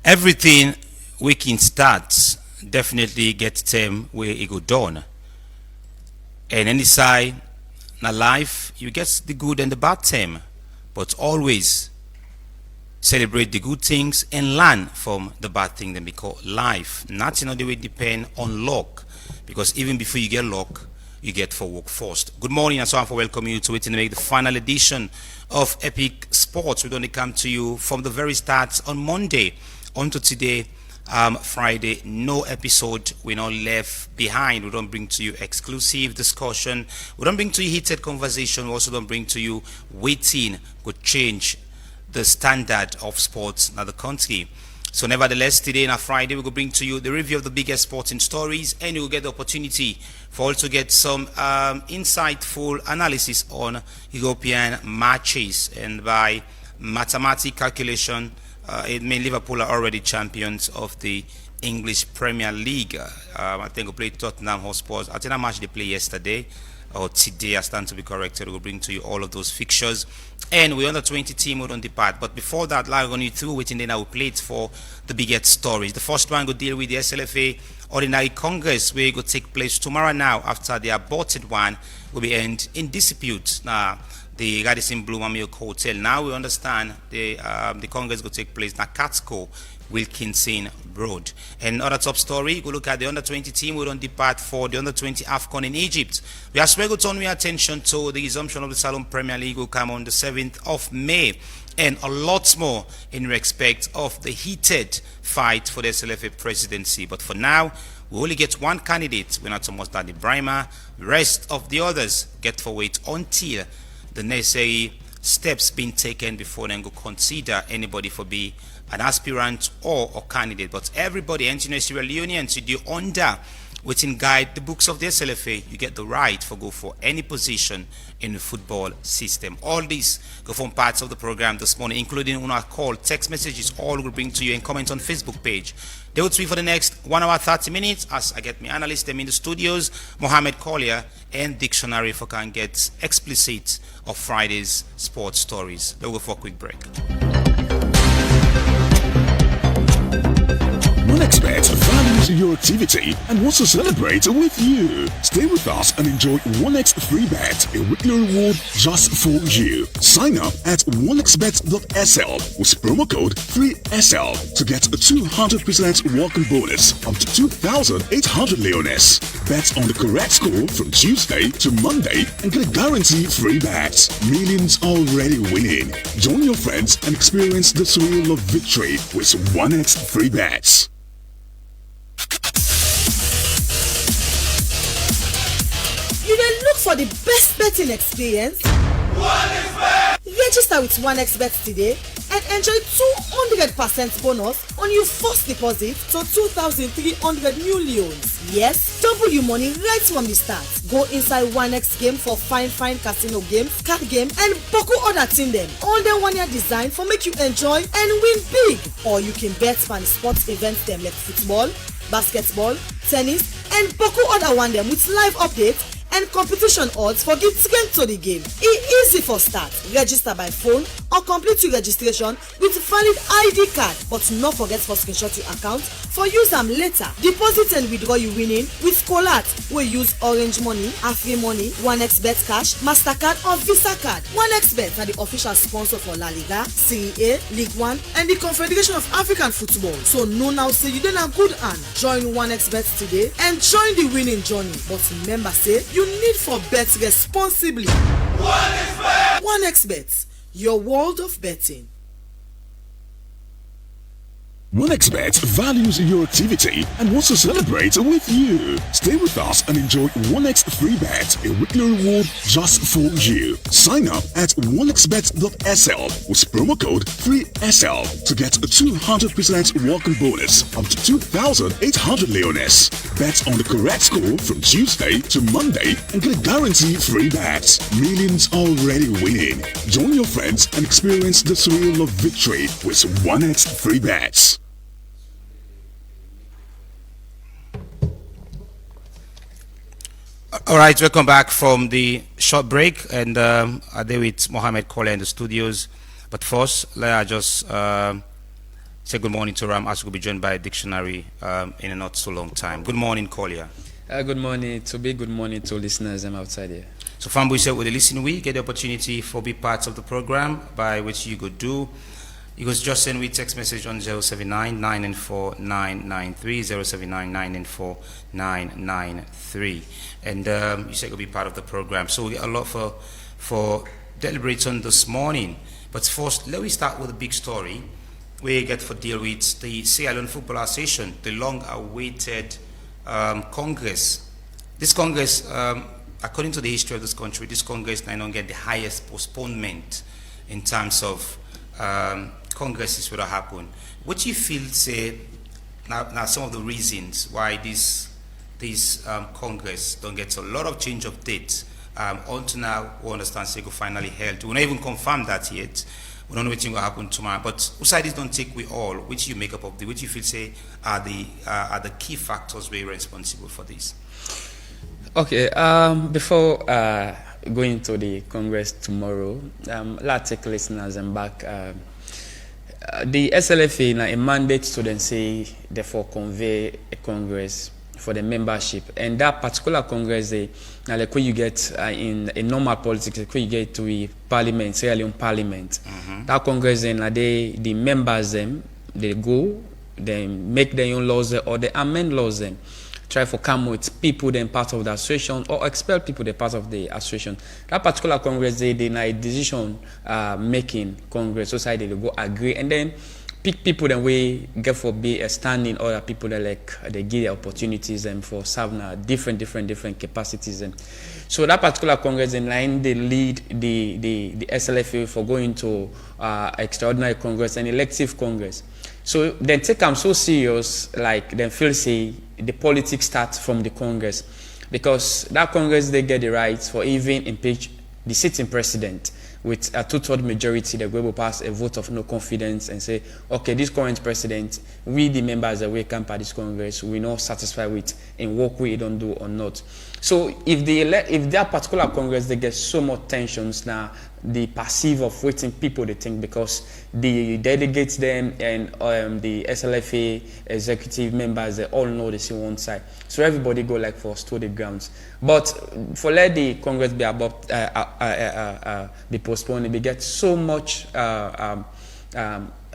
Everything weekend starts definitely get time where it go down. And any side na life you get the good and the bad time. But always celebrate the good things and learn from the bad thing that we call life. Nothing on the way depend on luck. Because even before you get luck, you get for work first. Good morning and so on for welcoming you to it and make the final edition of Epic Sports. We're going to come to you from the very start on Monday onto today, Friday. No episode we're not left behind. We don't bring to you exclusive discussion. We don't bring to you heated conversation. We also don't bring to you waiting could change the standard of sports in the country. So nevertheless, today on a Friday, we will bring to you the review of the biggest sporting stories, and you will get the opportunity for all to get some insightful analysis on European matches. And by mathematical calculation, it means Liverpool are already champions of the English Premier League. I think we played Tottenham Hotspur. I think that match they played yesterday, or today, I stand to be corrected. We'll bring to you all of those fixtures. And we're on the 20 team, we don't depart. But before that, like on you through waiting, then I will play it for the biggest stories. The first one will deal with the SLFA Ordinary Congress, where it will take place tomorrow now after the aborted one will be end in dispute. Now, the Radisson Blue Milk Hotel. Now we understand the Congress will take place at Catco, Wilkinson Road. And other top story, go look at the under 20 team. We don't depart for the under 20 AFCON in Egypt. We are going to turn our attention to the resumption of the Salon Premier League will come on the 7th of May. And a lot more in respect of the heated fight for the SLFA presidency. But for now, we only get one candidate. We're not Thomas Daddy Brimer. The rest of the others get for wait until the necessary steps being taken before then go consider anybody for be an aspirant or a candidate. But everybody entering Sierra Leone and to do under within guide the books of the SLFA, you get the right for go for any position in the football system. All these go from parts of the program this morning, including on our call, text messages, all will bring to you and comment on Facebook page. They will tweet for the next 1 hour 30 minutes as I get my analysts them in the studios, Mohammed Collier and Dictionary for can get explicit of Friday's sports stories. They'll go for a quick break. OneXBet values your activity and wants to celebrate with you. Stay with us and enjoy OneX Free Bet, a weekly reward just for you. Sign up at onexbet.sl with promo code 3SL to get a 200% welcome bonus up to 2,800 leones. Bet on the correct score from Tuesday to Monday and get a guaranteed free bet. Millions already winning. Join your friends and experience the thrill of victory with OneX Free Bets. You dey look for the best betting experience? OneXBet! Register with OneXBet today and enjoy 200% bonus on your first deposit to 2,300 millions. Yes, double your money right from the start. Go inside OneX game for fine casino games, card game, and boku other thing them. All them 1 year design for make you enjoy and win big. Or you can bet on sports events them like football, basketball, tennis, and boku other one them with live updates and competition odds for get to the game. It's easy for start. Register by phone or complete your registration with valid ID card. But not forget for screenshot your account for use them later. Deposit and withdraw you winning with Colat. We use Orange Money, Afri Money, OneXBet Cash, MasterCard or Visa Card. OneXBet are the official sponsor for La Liga, Serie A, League One, and the Confederation of African Football. So no now say you don't have good hand. Join OneXBet today and join the winning journey. But remember say you need for bet responsibly. OneXBet! OneXBet, your world of betting. OneXBet values your activity and wants to celebrate with you. Stay with us and enjoy OneX Free Bet, a weekly reward just for you. Sign up at onexbet.sl with promo code 3SL to get a 200% welcome bonus up to 2,800 leones. Bet on the correct score from Tuesday to Monday and get a guaranteed free bet. Millions already winning. Join your friends and experience the thrill of victory with OneX Free Bets. All right, welcome back from the short break, and I'm there with Mohammed Kola in the studios. But first, let us just say good morning to Ram, as we'll be joined by a dictionary in a not so long time. Good morning, Collier. Good morning good morning to listeners outside here. So Fambu said with the listening week, get the opportunity for be parts of the program by which you could do. You could just send me text message on 079 994 993, 079 994 993. And you said you'll be part of the program. So we get a lot for deliberating this morning. But first, let me start with a big story. We get for deal with the Sierra Leone Football Association, the long-awaited Congress. This Congress, according to the history of this country, this Congress now get the highest postponement in terms of Congresses will happen. What do you feel, say, now some of the reasons why this Congress don't get a lot of change of dates? Until now, we understand Sego finally held. We don't even confirm that yet. We don't know what's going to happen tomorrow. But USAIDs don't take we all, which you make up of which you feel say are the key factors where you're responsible for this. Okay, before going to the Congress tomorrow, let's take listeners and back. The SLFA now a mandate to them say therefore convey a Congress for the membership, and that particular Congress now like when you get in a normal politics, like when you get to a parliament, Sierra Leone Parliament, that Congress then the members they go, they make their own laws or they amend laws try for come with people then part of the association or expel people that part of the association. That particular Congress they a decision making Congress society they go agree and then pick people then we get for be a standing other people that like they give the opportunities and for serving different capacities and so that particular Congress in line they lead the SLFA for going to extraordinary Congress and elective Congress. So then take them so serious like then feel say the politics starts from the Congress because that Congress they get the rights for even impeach the sitting president with a 2/3 majority. They will pass a vote of no confidence and say, okay, this current president, we the members that we come by this Congress, we not satisfied with in what we don't do or not. So if that particular Congress they get so much tensions now, the perceive of waiting people they think because the delegates them and the SLFA executive members they all know they see one side. So everybody go like for stood grounds. But for let the Congress be about be postponed, they get so much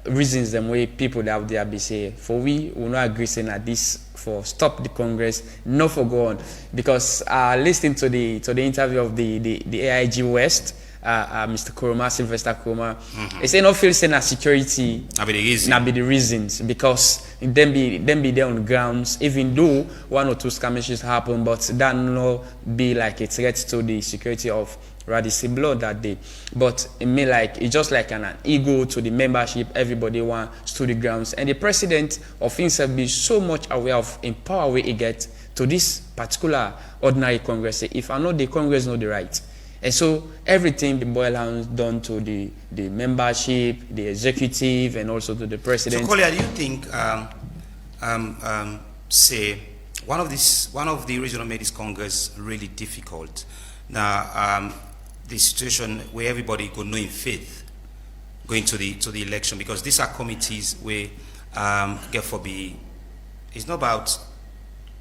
reasons them way people that out there be say for we will not agree saying that this for stop the Congress, no for go on because listening to the interview of the AIG West. Mr. Kuroma, Sylvester Kuroma, he say no feel saying that security not be the reasons because them be there on the grounds even though one or two skirmishes happen but that no be like a threat to the security of Radisson Blood that day. But it mean like it's just like an ego to the membership, everybody wants to the grounds and the president of himself be so much aware of in power where he get to this particular ordinary Congress. If I know the Congress know the right. And so everything the boil down done to the membership, the executive, and also to the president. So, Collier, do you think, say, one of the reasons made this Congress really difficult? Now, the situation where everybody could know in faith going to the election because these are committees where get for be. It's not about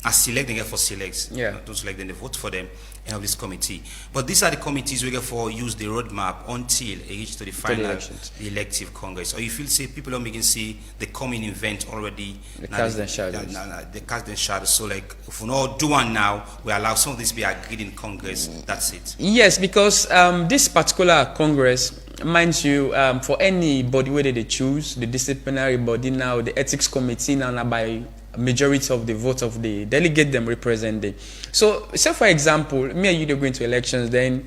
selecting get for selects. Yeah. Don't select them, they vote for them and have this committee. But these are the committees we get for use the roadmap until it reach to the final the elective Congress. Or you feel say people don't begin see the coming event already. They cast their shadows. They cast their shadows. So like if we not do one now, we allow some of this be agreed in Congress. That's it. Yes, because this particular Congress, mind you, for any body whether they choose, the disciplinary body now, the ethics committee now by majority of the vote of the delegate them represented. So say for example, me and you go into elections, then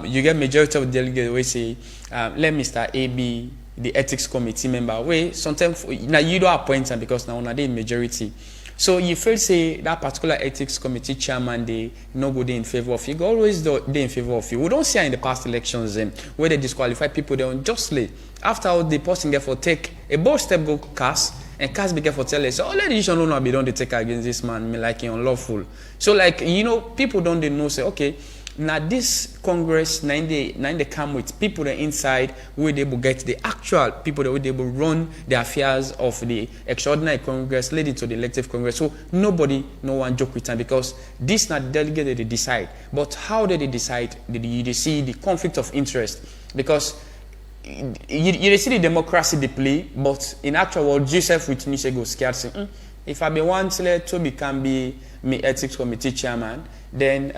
you get majority of the delegate we say, let Mr. A be the ethics committee member. Wait, sometimes now you don't appoint them because now they majority. So you feel say that particular ethics committee chairman they no go in favor of you. Go always they in favor of you. We don't see in the past elections where they disqualify people they unjustly. After all the person therefore take a bold step go cast. And cast be careful tell us, all the decision no be done they take against this man, me like it unlawful. So like people don't they know say okay, Now this Congress, now they come with people inside where they will get the actual people that will able run the affairs of the extraordinary Congress leading to the elective Congress. So no one joke with them, because this not delegate that they decide. But how did they decide? You see the conflict of interest, because you see the democracy they play, but in actual world, Joseph with me go scared say, if I be one to become be me ethics committee chairman, then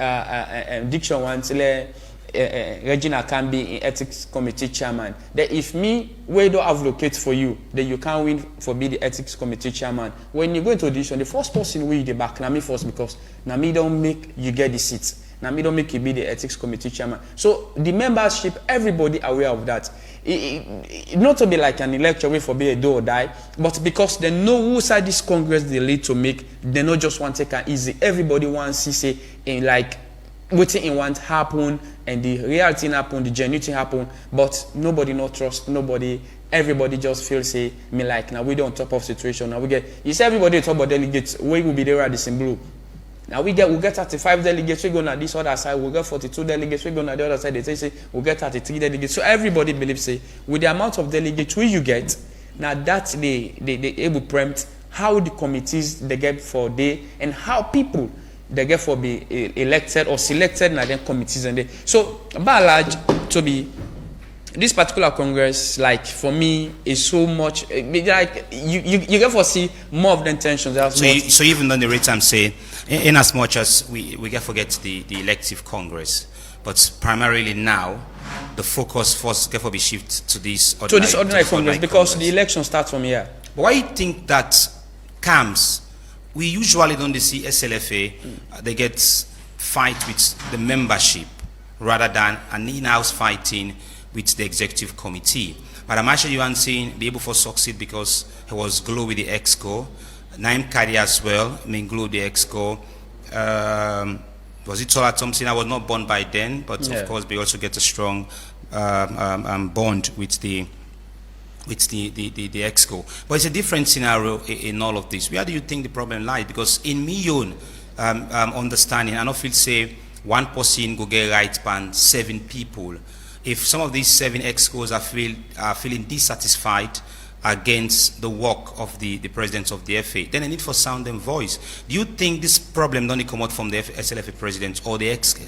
Diction wants Regina can be in ethics committee chairman. Then if me we don't advocate for you, then you can't win for be the ethics committee chairman. When you go into audition, the first person will the back na me first, because na me don't make you get the seats. Now, me don't make you be the ethics committee chairman. So the membership, everybody aware of that. Not to be like an election way for be a do or die, but because they know who side this Congress they lead to make, they not just want to take it easy. Everybody wants to say in like waiting in want happen, and the reality happen, the genuinity happen, but nobody not trust nobody. Everybody just feels say me like now we don't on top of situation. Now we get you see everybody talk about delegates, we will be there at the blue. Now we get 35 delegates, we go on this other side, we get 42 delegates, we go on the other side, they say we get 33 delegates. So everybody believes say with the amount of delegates you get, now that they able preempt how the committees they get for day and how people they get for be elected or selected now then committees and they. So by and large to be this particular Congress, like for me, is so much like you get for see more of the intentions. So even on the rate I'm saying, in as much as we get forget the elective Congress, but primarily now the focus first get for be shift to this ordinary Congress, because the election starts from here. But why you think that comes? We usually don't see SLFA they get fight with the membership rather than an in-house fighting with the executive committee. But I'm actually one saying be able to succeed because he was glue with the EXCO. Naim Kadi as well, glue the EXCO. Was it Tola Thompson? I was not born by then, but of course we also get a strong bond with the EXCO. But it's a different scenario in all of this. Where do you think the problem lies? Because in my own understanding, I don't feel say one person go get right pan 7 people. If some of these 7 EXCOs are feeling dissatisfied against the work of the presidents of the FA, then a need for sound and voice. Do you think this problem don't come out from the SLFA president or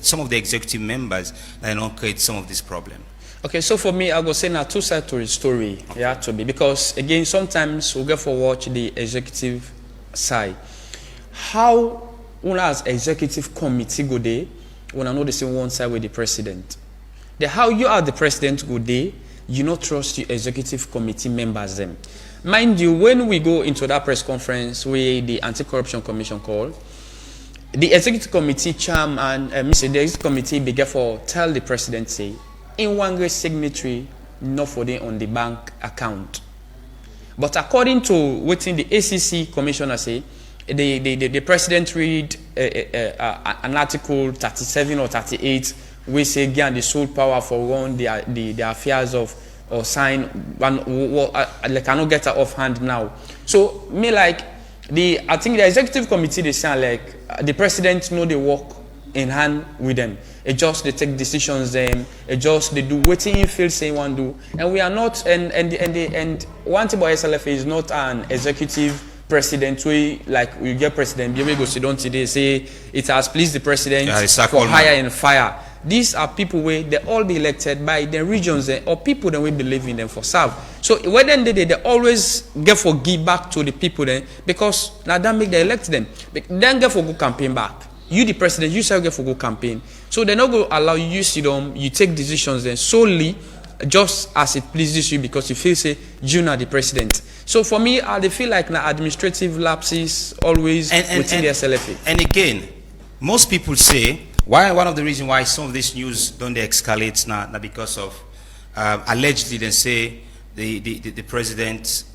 some of the executive members that don't create some of this problem? Okay, so for me, I go say now 2 sides to the story. Yeah, to be, because again sometimes we get for watch the executive side. How when as executive committee go there, when I know the same one side with the president. The how you are the president go there, you not trust your executive committee members them. Mind you, when we go into that press conference where the Anti-Corruption Commission call, the executive committee chairman, the executive committee began for tell the president say, in one great signatory, not for them on the bank account. But according to what in the ACC commissioner say, the president read an article 37 or 38. We say again the sole power for run the affairs of or sign like I cannot get her offhand now. So me like I think the executive committee they sound like the president know they work in hand with them. It just they take decisions them. It just they do what he feels say one do. And we are not and one thing about SLFA is not an executive president we like you get president be able to go sit down today say it has pleased the president for hire and fire. These are people where they all be elected by the regions or people that we believe in them for serve. So when they always get for give back to the people then because now that make they elect them. Then get for go campaign back. You the president, you shall get for go campaign. So they're not going to allow you sit down, you take decisions then solely just as it pleases you because you feel say you are the president. So for me, I feel like now administrative lapses always within the SLFA. And again, most people say why one of the reasons why some of this news don't they escalate now because of allegedly they say the president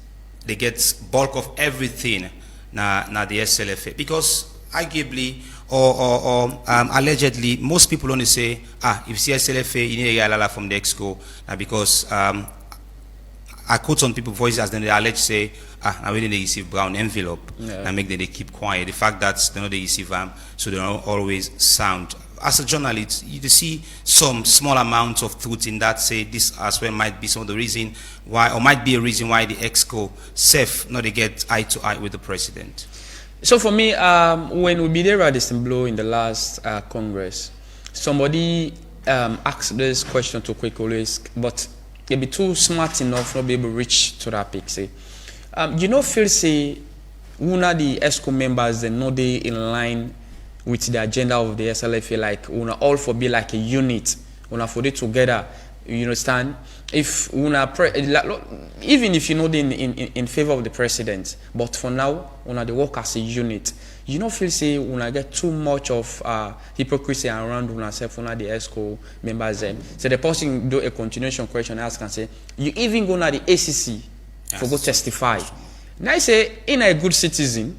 they get bulk of everything now the SLFA because arguably or allegedly most people only say if you see SLFA you need a yalala from the EXCO because I quote some people's voices as then they allege say I really they receive brown envelope and make them they keep quiet. The fact that they know they receive so they don't always sound as a journalist, you see some small amounts of truth in that. Say this as well might be some of the reason why, or might be a reason why the EXCO self not they get eye to eye with the president. So for me, when we be there at the Blow in the last Congress, somebody asked this question to Quick always, but they be too smart enough not be able to reach to that peak. Say, you know, feel say una the EXCO members they know they in line with the agenda of the SLFA, like una all for be like a unit, una for it together. You understand? If una even if you know they in favor of the president, but for now una they work as a unit. You don't feel say una get too much of hypocrisy around una self una the EXCO members them. So the person do a continuation question ask and say, you even go na the ACC for go testify. Now I say in a good citizen,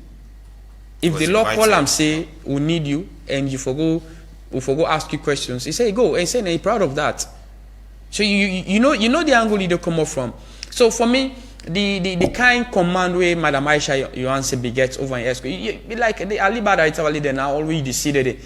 if the law call and say we need you and you forgo ask you questions, he say go and say no, proud of that. So you know the angle you come up from. So for me, the kind command way Madam Aisha you answer begets over in EXCO, you like the Alibaba Italy they now already decided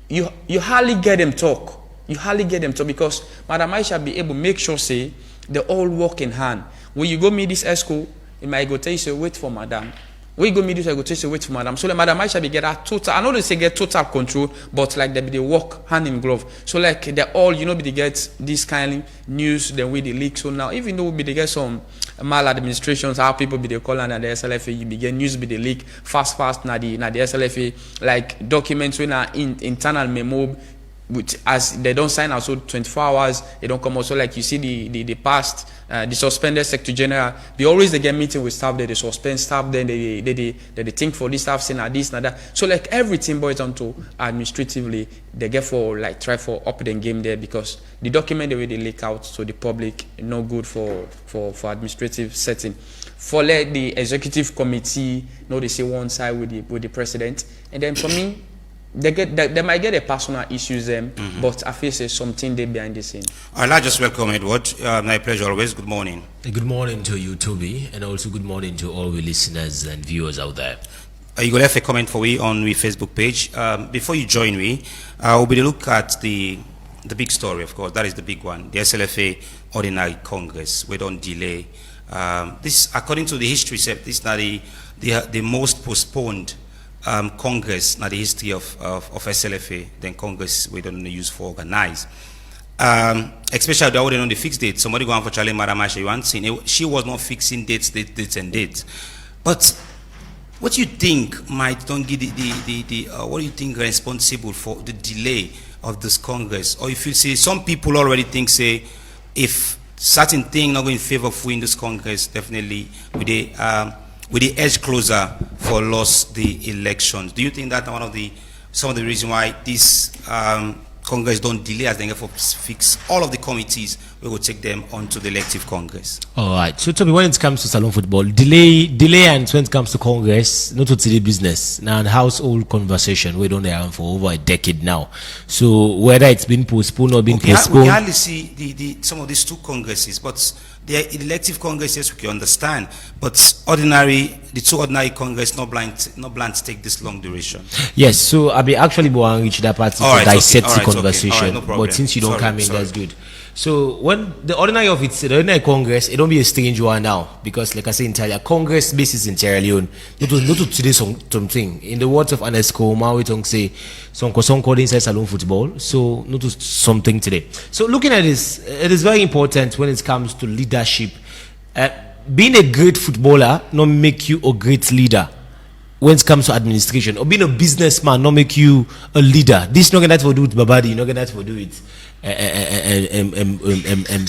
you hardly get them talk. You hardly get them talk because Madam Aisha be able to make sure say they all work in hand. When you go meet this EXCO, it might go tell you say wait for Madam. When you go meet this, I go tell you say wait for Madam. So like Madam Aisha be get that total. I know they say get total control, but like they work hand in glove. So like they all be they get this kind of news the way they leak. So now even though we they get some maladministrations, how people be they call and the SLFA, you begin news be they leak fast na the SLFA like documents when are internal memo. Which as they don't sign out, so 24 hours they don't come out. So like you see the past the suspended Secretary General, they always they get meeting with staff, they suspend staff, then they think for this staff saying this and that. So like everything boils down to administratively they get for like try for up the game there because the document the way they leak out to the public no good for administrative setting. For let the executive committee they say one side with the president, and then for me. They might get a personal issues but I feel say something they behind the scene. I'd like just welcome Edward. My pleasure always. Good morning. Good morning to you, Toby, and also good morning to all the listeners and viewers out there. You got a comment for we on the Facebook page. Before you join me, we'll be look at the big story, of course. That is the big one. The SLFA Ordinary Congress. We don't delay. This, according to the history, this is not the most postponed Congress, not the history of SLFA, then Congress we don't use for organize. Especially the on the fixed date. Somebody going for Charlie Madam Aisha, you haven't seen. She was not fixing dates. But what do you think might don't give what do you think responsible for the delay of this Congress? Or if you see some people already think say if certain thing not going in favor of winning this Congress, definitely with the edge closer for lost the elections. Do you think that one of some of the reasons why this Congress don't delay as they get for fix all of the committees, we will take them onto the elective Congress? All right. So tell me, when it comes to salon football, delay and when it comes to Congress, not to city business, now and household conversation, we don't have for over a decade now. So whether it's been postponed or been postponed. We hardly see some of these two Congresses, but the elective Congress, yes, we can understand. But the two ordinary Congress, not blind to take this long duration. Yes, so I'll be actually going to reach that part to dissect the conversation. Okay. No but since you don't come in, that's good. So when the ordinary Congress, it don't be a strange one now because, like I say, entire Congress basis in Sierra Leone, not to today something. In the words of Anesco, Maui don't say some called inside salon football. So not to something today. So looking at this, it is very important when it comes to leadership. Being a great footballer not make you a great leader. When it comes to administration, or being a businessman not make you a leader. This not gonna have to do with Babadi, not gonna have to do it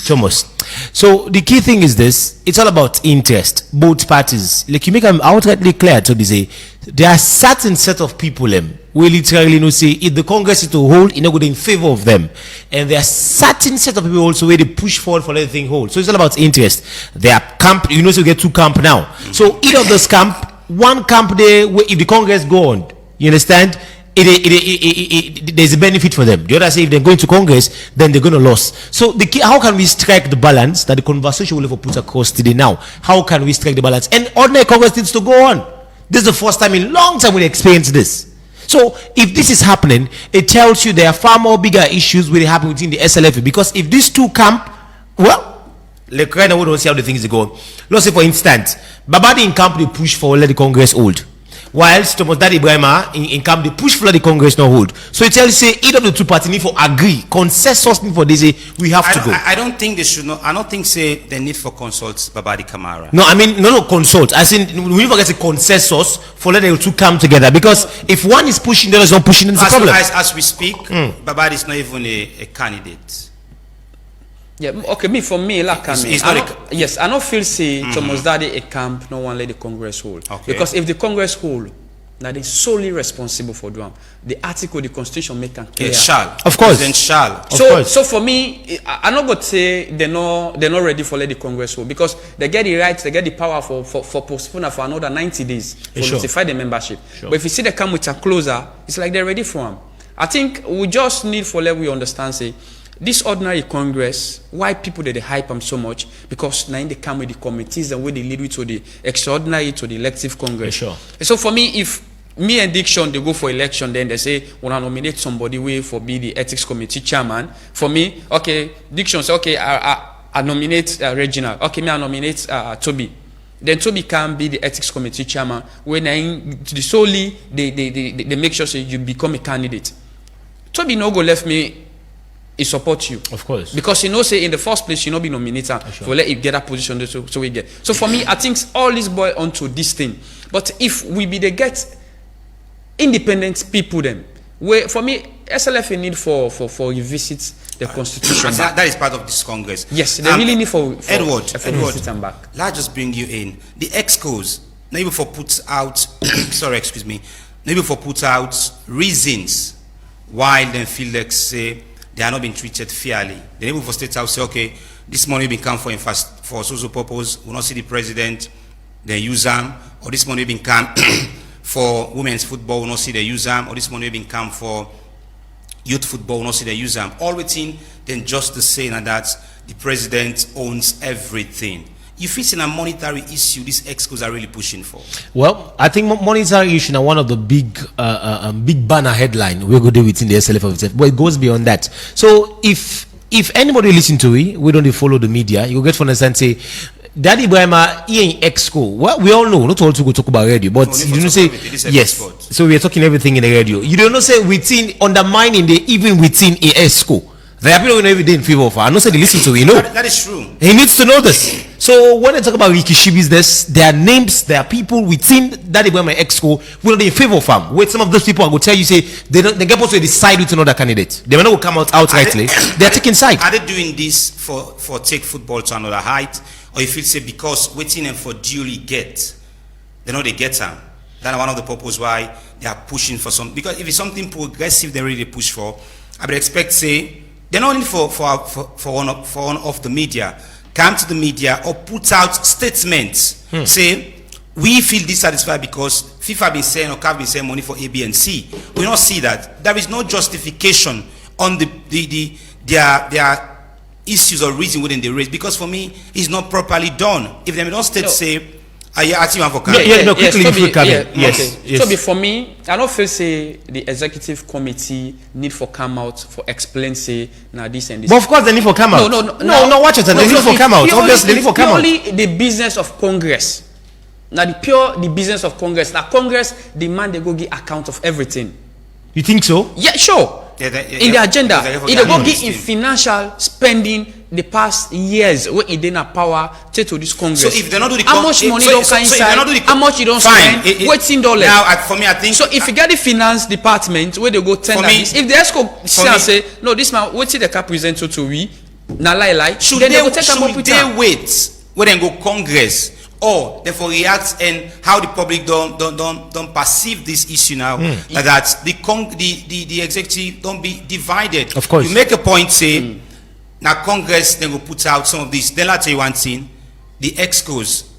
Thomas. So the key thing is this: it's all about interest. Both parties, like you make them outrightly clear to say there are certain set of people we literally say if the Congress is to hold, you know, good in favor of them, and there are certain set of people also where they push forward for everything hold. So it's all about interest. There are camp, so you get two camp now. So either of those camp. One camp there, if the Congress go on, you understand, there's a benefit for them. The other say if they're going to Congress, then they're going to lose. So the key, how can we strike the balance that the conversation will have put across today now? How can we strike the balance? And ordinary Congress needs to go on. This is the first time in long time we experience this. So if this is happening, it tells you there are far more bigger issues will happen within the SLF, because if these two camp, well, like right now we don't see how the things go. Let's say for instance, Babadi in camp they push for let the Congress hold, whilst Thomas Dadi Ibrahima in camp they push for let the Congress not hold. So it tells you say either of the two parties need for agree, consensus need for this, we have to go. I don't think they should not. I don't think say they need for consults Babadi Kamara. No, I mean no consult. I think we need to get a consensus for let the two come together, because if one is pushing, the other is not pushing, it's a problem. As we speak, Babadi is not even a candidate. Yeah, okay, for me, like It's I not don't, yes, I don't feel say Thomas Dadi a camp, no one let the Congress hold. Okay. Because if the Congress hold, now they're solely responsible for them. The article, the constitution make it clear. It shall. Of course. Then shall. So for me, I'm not gonna say they're not ready for let the Congress hold, because they get the rights, they get the power for postpone for another 90 days for Sure. notify the membership. Sure. But if you see they come with a closer, it's like they're ready for them. I think we just need for let we understand say this ordinary Congress, why people they hype them so much, because now they come with the committees and where they lead to the extraordinary to the elective Congress. Sure. So for me, if me and Diction they go for election, then they say when I nominate somebody way for be the ethics committee chairman. For me, okay, Diction say okay, I nominate Reginald. Okay, me I nominate Toby. Then Toby can be the ethics committee chairman. When solely they make sure say you become a candidate. Toby no go left me. He support you, Of course. because you know say in the first place you not be nominated for let it get that position so we get. So for me, I think all this boil onto this thing. But if we be the get independent people them, where for me SLF need for revisit the constitution. That is part of this Congress. Yes, they really need for Edward, revisit them back. let's just bring you in. The excos, maybe for put out, sorry, excuse me, maybe for put out reasons why they feel like say they are not being treated fairly. They able for state house say, okay, this money been come for social purpose, will not see the president, they use them, or this money been come for women's football, will not see they use them, or this money been come for youth football, will not see they use them. All within then just the saying that the president owns everything. If it's in a monetary issue, these excos are really pushing for. Well, I think monetary issue are one of the big banner headline we're going to do within the SLF of itself, but it goes beyond that. So if anybody listen to it, we don't follow the media, you get to understand say Daddy Ibrahima he ain't exco. Well, we all know, not all to go talk about radio, but No, you don't say yes. So we are talking everything in the radio. You don't know say within undermining the even within a exco. There are people who know every day in favor of her. I know say they listen to it, you know. That is true. He needs to know this. So when they talk about Rikishi business, there are names, there are people within that they were my exco will not in favor of him. Wait, some of those people are going to tell you say they get supposed to decide with another candidate. They may not come out outrightly. They are taking side. Are they doing this for take football to another height, or if you say because waiting them for duly get, they know they get them. That's one of the purpose why they are pushing for some. Because if it's something progressive, they really push for. I would expect say they're not only for one of the media. Come to the media or put out statements. Say we feel dissatisfied because FIFA been saying or CAF been saying money for A, B, and C. We don't see that. There is no justification on their issues or reason within the race, because for me it's not properly done. If they don't state say, are you asking for CAF? Yes. So for me, I don't feel say the executive committee need for come out for explain say now this and this. But of course they need for come out. No, watch it. They need for come out. Obviously they need for come out. Purely the business of Congress. Now the business of Congress. Now Congress demand they go give account of everything. You think so? Yeah, sure. In the agenda, it go give in financial spending the past years when it didn't power to this Congress. So if they not do the how much money don't come inside, how much you don't spend, waiting dollars. Now for me I think so. If you get the finance department where they go tender this, if the ESCO say no, this man waiting the cap present to we na lie, should then they go take them up with they wait when they go Congress? Or therefore react and how the public don't perceive this issue now, like that the executive don't be divided. Of course, you make a point say now Congress then will put out some of this. Then I'll tell you one thing: the excos,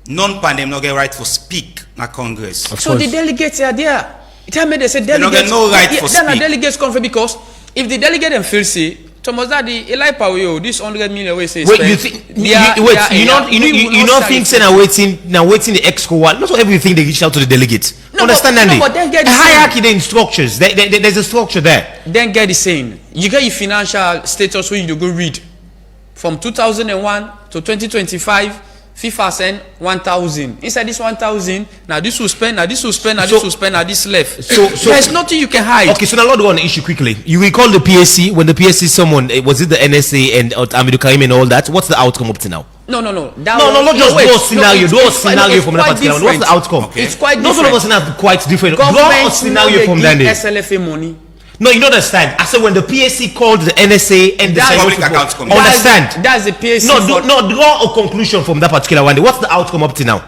non-pandemic not get right for speak na Congress. So the delegates are there. Tell me they say delegates. They don't get no right for then speak. The delegates come from because if the delegate them feel say Thomas Daddy, Eli Powell, this 100 million we say. Wait, you think? You don't think say now waiting the exco one. Not everything they reach out to the delegates. No, understand that? but then get the hierarchy, the structures. There's a structure there. Then get the saying. You get your financial status where you go read. From 2001 to 2025, FIFA send 1,000. Inside this 1,000, now this will spend, now this will spend, now this will spend, now this left. So there's nothing you can hide. Okay, so now let's go on the issue quickly. You recall the PSC when the PSC someone was it the NSA and Amidu Karim and all that? What's the outcome up to now? No. Not just those scenario. Those scenario from that particular one. What's the outcome? Okay. It's quite different. different. Those of us are quite different. Government scenario from that that. SLFA money. No, you don't understand. I said when the PSC called the NSA and the Public Accounts Commission. Understand? That's the PSC. No, draw a conclusion from that particular one. What's the outcome up to now?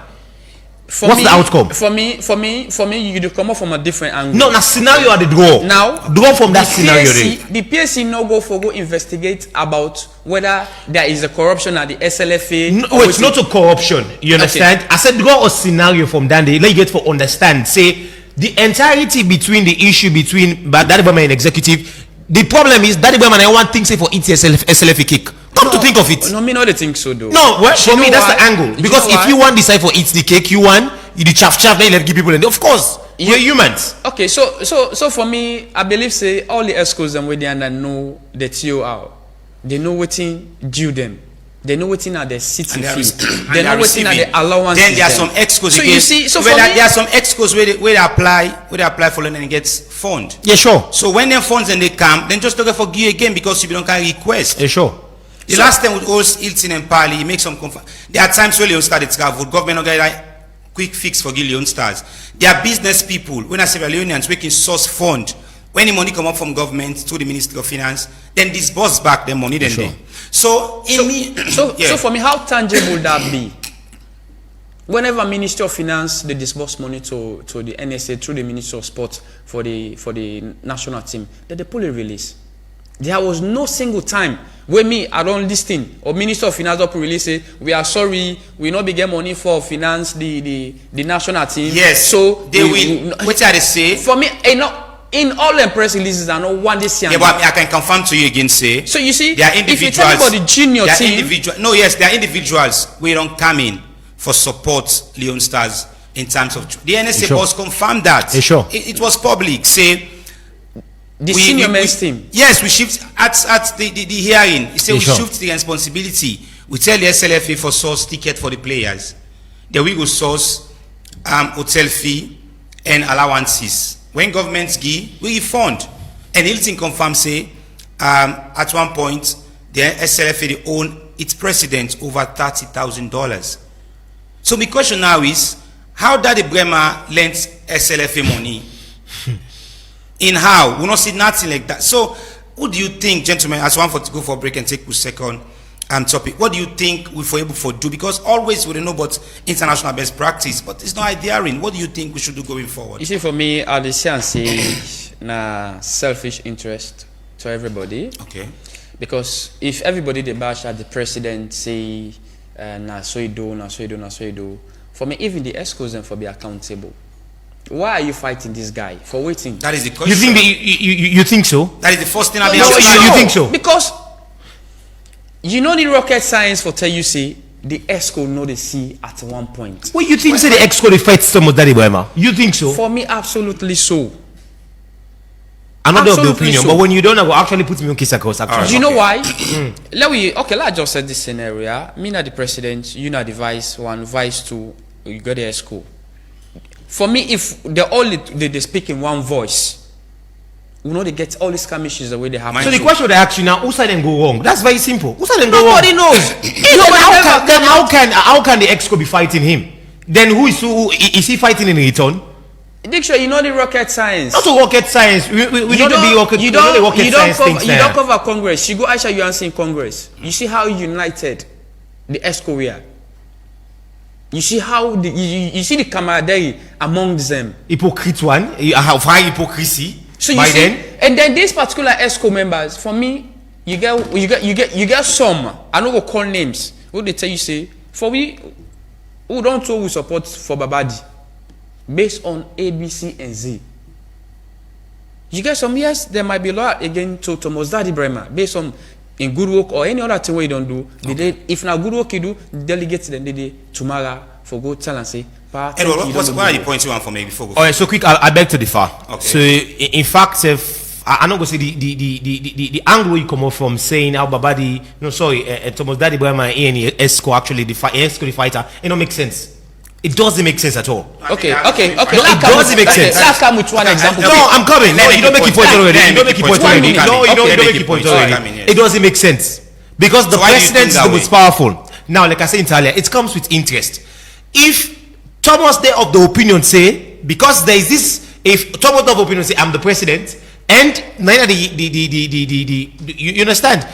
What's the outcome? For me, you come up from a different angle. No, now scenario are the draw. Now, draw from that scenario. The PSC no go investigate about whether there is a corruption at the SLFA. No, it's not a corruption. You understand? Okay. I said draw a scenario from that. Let you get for understand. Say the entirety between the issue between Daddy Bama and executive. The problem is Daddy Bama and one thinks for SLFA kick. Come to think of it. No, me not think so though. No, well, for me that's the angle. Because if you want decide for eat the cake, you want you the chaff, then let give people in. Of course, you're humans. Okay, so for me, I believe say all the escorts and where they know the TOR, they know waiting due them. They know waiting at the city fee. They know waiting at the allowance. Then there are some excos. So you see, so there are some excos where they apply for loan and gets fund. Yeah, sure. So when them funds and they come, then just look for you again because you don't carry request. Yeah, sure. The last time with host Hilton and Pali, he makes some there are times where Leon Star they travel. Government don't get like quick fix for Leon Stars. There are business people. When I say Leonians, we can source fund. When the money come up from government to the Ministry of Finance, then disburse back the money. Then sure. So for me, how tangible would that be? Whenever Ministry of Finance they disburse money to the NSA through the Ministry of Sport for the national team, that they pull a release. There was no single time where I don't listen or Minister of Finance up release say we are sorry we not be get money for finance the national team. Yes. So they will. What are they say? For me, in all the press releases, I know one this year. Yeah, but I can confirm to you again. Say. So you see, there are individuals. If you tell about the junior team, there are individuals we don't come in for support Leon Stars in terms of the NSA was confirmed that. Sure. It was public. Say. The senior men's team. Yes, we shift at the hearing. He said we shift the responsibility. We tell the SLFA for source ticket for the players. Then we go source hotel fee and allowances. When governments give, we refund. And Hilton confirm say at one point the SLFA they own its president over $30,000. So my question now is how Daddy Bremer lent SLFA money? In how? We not see nothing like that. So, what do you think, gentlemen, as one for to go for a break and take a second topic, what do you think we for able to do? Because always we don't know about international best practice, but it's not adhering. What do you think we should do going forward? You see, for me, I say na selfish interest to everybody. Okay. Because if everybody they bash at the president say na so you do, for me, even the escorts them for be accountable. Why are you fighting this guy for waiting? That is the question. You think so? That is the first thing I've been asking. You think so? Because you know the rocket science for tell you say the ESCO know the sea at one point. Well, you think say the ESCO they fight some of Daddy Boema? You think so? For me, absolutely so. I'm not of the opinion, but when you don't, I will actually put me on case across. Do you know why? Let's just set this scenario. Me not the president, you not the vice one, vice two, you got the ESCO. For me, if they speak in one voice, you know they get all these skirmishes the way they have. So the question they ask you now, who side them go wrong? That's very simple. Who side them go wrong? Nobody knows. How can the ESCO be fighting him? Then who is he fighting in return? Diction, you know the rocket science. Not rocket science. We don't be rocket. You don't cover Congress. You go Aisha, you answer in Congress. You see how united the ESCO were. You see how you see the camaraderie among them. Hypocrite one. You have high hypocrisy. So you see, and then these particular ESCO members, for me, you get some. I don't go call names. What they tell you say for we who don't know we support for Babadi based on A, B, C, and Z. You get some years there might be a lot again to Thomas Daddy Bremer based on in good work or any other thing where you don't do. If not good work you do, delegate them the tomorrow for go tell and say. Edward, what are the points you want for me before? All right, so quick, I beg to differ. Okay. So in fact, if I'm not going to say the angle you come off from saying how Babadi, no sorry, Thomas Daddy Brahma and Esco actually Esco the fighter, it don't make sense. It doesn't make sense at all. Okay. No, it doesn't make sense. Let's come with one example. No, I'm coming. No, you don't make your point already. You don't make your point already. No, you don't make your point already. It doesn't make sense because the president is the most powerful. Now, like I said earlier, it comes with interest. If Thomas they of the opinion say, because there is this, if Thomas of opinion say I'm the president, and neither you understand,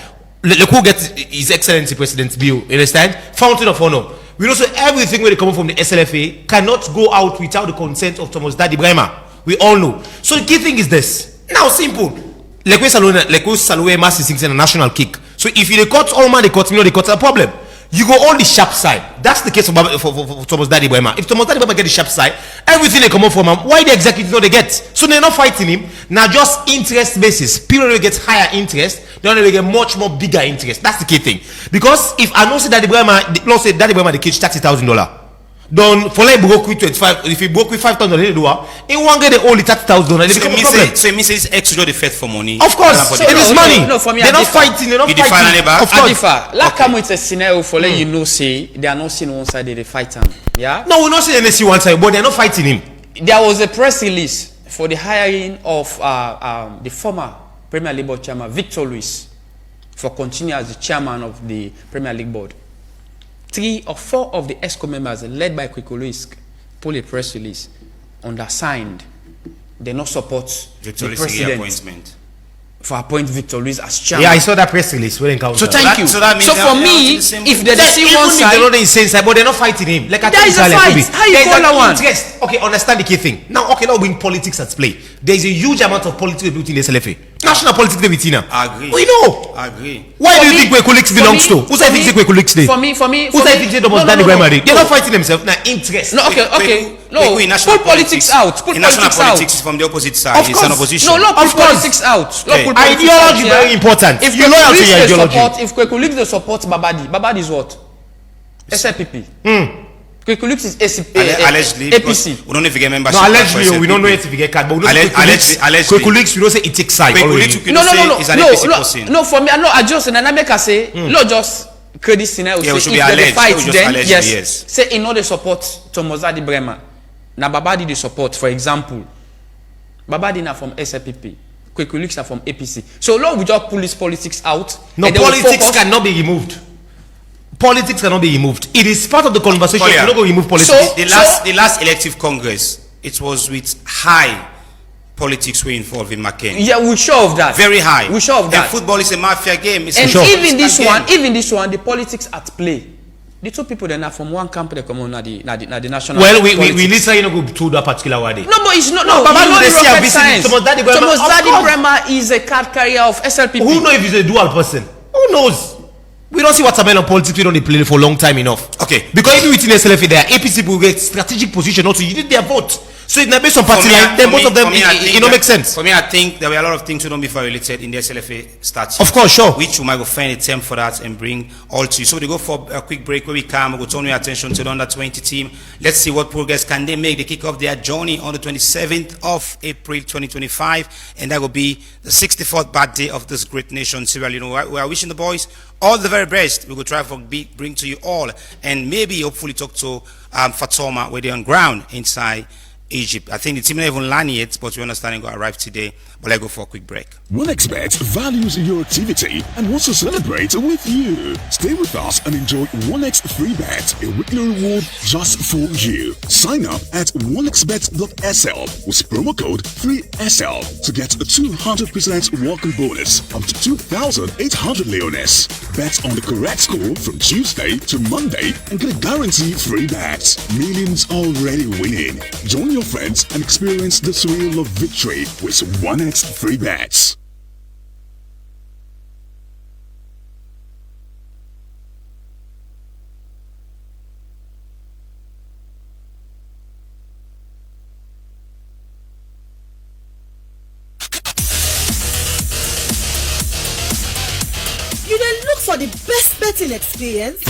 look who gets His Excellency President's bill, you understand? Fountain of honor. We know so everything when they come from the SLFA cannot go out without the consent of Thomas Daddy Bremer. We all know. So the key thing is this. Now simple. Like we Salome Mass is a national kick. So if you cut all man, they cut me, they cut a problem. You go on the sharp side. That's the case for Thomas Daddy Bremer. If Thomas Daddy Bremer get the sharp side, everything they come up from him, why the executive know they get? So they're not fighting him. Now just interest basis. People will get higher interest, then they will get much more bigger interest. That's the key thing. Because if I know say Daddy Bremer, let's say Daddy Bremer the cage $30,000. Don't for like broke with 25. If you broke with $5,000, in one get they only $30,000. So it means it's extra the fed for money. Of course, it is money. No, for me, they're not fighting. They're not fighting. Of course. Like come with a scenario for let you know say they are not seeing one side they fight him. Yeah. No, we're not saying NSC one side, but they're not fighting him. There was a press release for the hiring of the former Premier League Board chairman Victor Luis for continue as the chairman of the Premier League Board. 3 or 4 of the ESCO members led by Kweko Luis pull a press release undersigned. They not support Victor the Luis president appointment. For appoint Victor Luis as chairman. Yeah, I saw that press release when it So thank you. So that means so for me, if they see one even if side, they're not the same side, but they're not fighting him. Like I there is a fight. How you call that one? Interest. Okay, understand the key thing. Now, okay, now in politics at play. There is a huge amount of politics between the SLFA. National politics between them. Agree. We know. Agree. Why do you think Kweko Luis belongs to? Who do you think Kweko Luis is? For me. Who do you think Thomas Daddy Bremer? They're not fighting themselves. Now, interest. No, okay. No, National put politics out. Put in national politics out. politics is from the opposite side. Of It's an course. opposition. No, Of put course. politics out. Okay. Put politics Ideology out, very important. If You loyal to your ideology. If Kweko Luis they support Babadi is what? SLPP. Kweko Luis is Allegedly, APC. we don't know if you get membership. No, allegedly, we don't know if you get card, but we know Allegedly. Kweko Luis, we don't say it takes side. No. For me, I just and I make her say, no, just credit scenario. Yeah, we should Say be if they alleged. fight, We just then alleged, yes. yes. Say in order support Thomas Daddy Bremer. Now Babadi the support, for example. Babadi na from SLPP. Kweko Luis are from APC. So long we just pull this politics out. No, politics cannot be removed. Politics cannot be removed. It is part of the conversation. You're not going to remove politics. The last elective Congress, it was with high politics were involved in McCain. Yeah, we're sure of that. Very high. We're sure of that. And football is a mafia game. It's And a even this game. one, the politics at play. The 2 people that are from one camp they come on the national. Well, we politics. literally not go to that particular word. No, but it's not. No, No, Baba you know they the say rocket I'm science. Thomas Daddy Bremer. Thomas Of Daddy course. Bremer is a card carrier of SLPP. Who knows if he's a dual person? Who knows? We don't see what's happening on politics. We don't play for a long time enough. Okay. Because even within SLFA, there are APC people who get strategic position also. You need their vote. So it's not based on party line. Then both of them, it don't make sense. For me, I think there were a lot of things who don't be related in the SLFA stats. Of course, sure. Which we might go find a term for that and bring all to you. So we go for a quick break where we come. We will turn your attention to the under 20 team. Let's see what progress can they make. They kick off their journey on the 27th of April 2025, and that will be the 64th birthday of this great nation, Sierra Leone. We are wishing the boys all the very best. We will try to bring to you all, and maybe hopefully talk to Fatoma where they're on ground inside Egypt. I think the team not even land yet, but we understand going to arrive today. But let's go for a quick break. OneXBet values your activity and wants to celebrate with you. Stay with us and enjoy 1x free bet, a weekly reward just for you. Sign up at onexbet.sl with promo code 3SL to get a 200% welcome bonus up to 2,800 leones. Bet on the correct score from Tuesday to Monday and get a guaranteed free bet. Millions already winning. Join your friends and experience the thrill of victory with 1x free bets. for the best betting experience?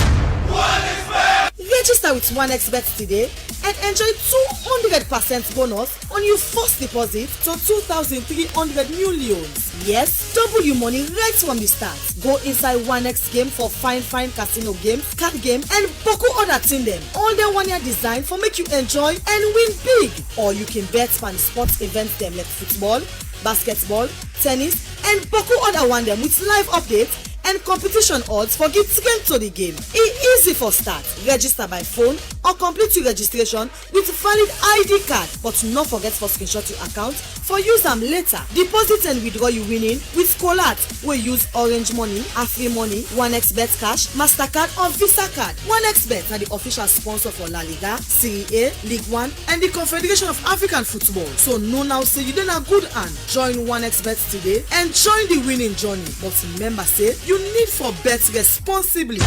Register with 1xBet today and enjoy 200% bonus on your first deposit to 2,300 new loans. Yes, double your money right from the start. Go inside 1x game for fine casino games, card game, and boku other thing them. All them 1 year design for make you enjoy and win big. Or you can bet on sports events them like football, basketball, tennis, and boku other one them with live updates and competition odds for get to the game. It's easy for start. Register by phone or complete your registration with valid ID card, but not forget for screenshot your account for use them later. Deposit and withdraw you winning with Colat. We use Orange Money, Afri Money, 1xBet Cash, MasterCard or Visa Card. 1xBet are the official sponsor for La Liga, Serie A, League One, and the Confederation of African Football. So no now say you done a good hand. Join 1xBet today and join the winning journey. But remember say you need for bet responsibly.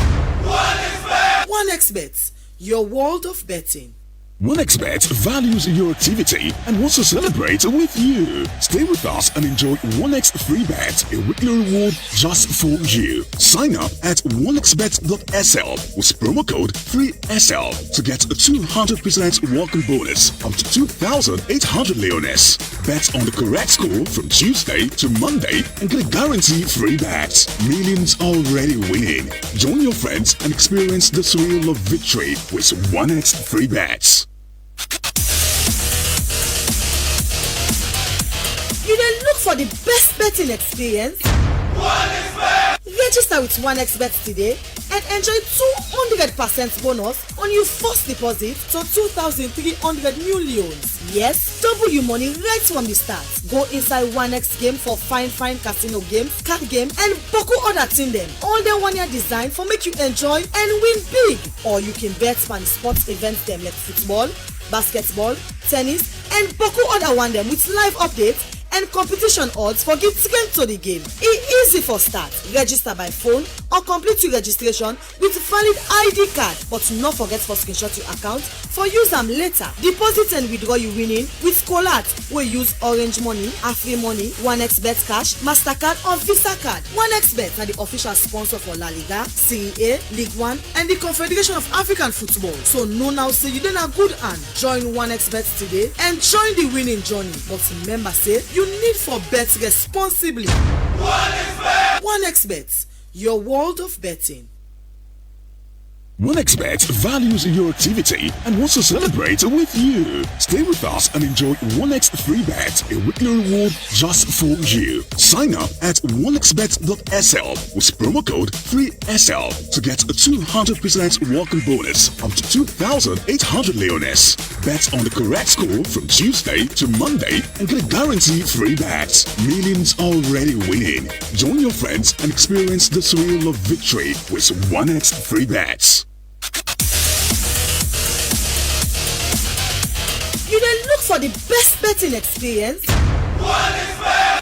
1xBet, your world of betting. 1xBet values your activity and wants to celebrate with you. Stay with us and enjoy 1x free bet, a weekly reward just for you. Sign up at 1xbet.sl with promo code 3SL to get a 200% welcome bonus up to 2,800 leones. Bet on the correct score from Tuesday to Monday and get a guaranteed free bet. Millions already winning. Join your friends and experience the thrill of victory with 1x free bets. You then look for the best betting experience? Register with 1xBet today and enjoy 200% bonus on your first deposit to 2,300 new loans. Yes, double your money right from the start. Go inside 1x game for fine casino games, card game, and boku other thing them. All them 1 year design for make you enjoy and win big. Or you can bet on sports events them like football, basketball, tennis, and boku other one them with live updates and competition odds for get to the game. It's easy for start. Register by phone or complete your registration with valid ID card, but not forget for screenshot your account for use them later. Deposit and withdraw you winning with Colat. We use Orange Money, Afri Money, 1xBet Cash, MasterCard or Visa Card. 1xBet are the official sponsor for La Liga, Serie A, League One, and the Confederation of African Football. So no now say you done a good hand. Join 1xBet today and join the winning journey. But remember say you need for bet responsibly. 1xBet, your world of betting. 1xBet values your activity and wants to celebrate with you. Stay with us and enjoy 1x free bet, a weekly reward just for you. Sign up at 1xbet.sl with promo code 3SL to get a 200% welcome bonus up to 2,800 leones. Bet on the correct score from Tuesday to Monday and get a guaranteed free bet. Millions already winning. Join your friends and experience the thrill of victory with 1x free bets. You then look for the best betting experience?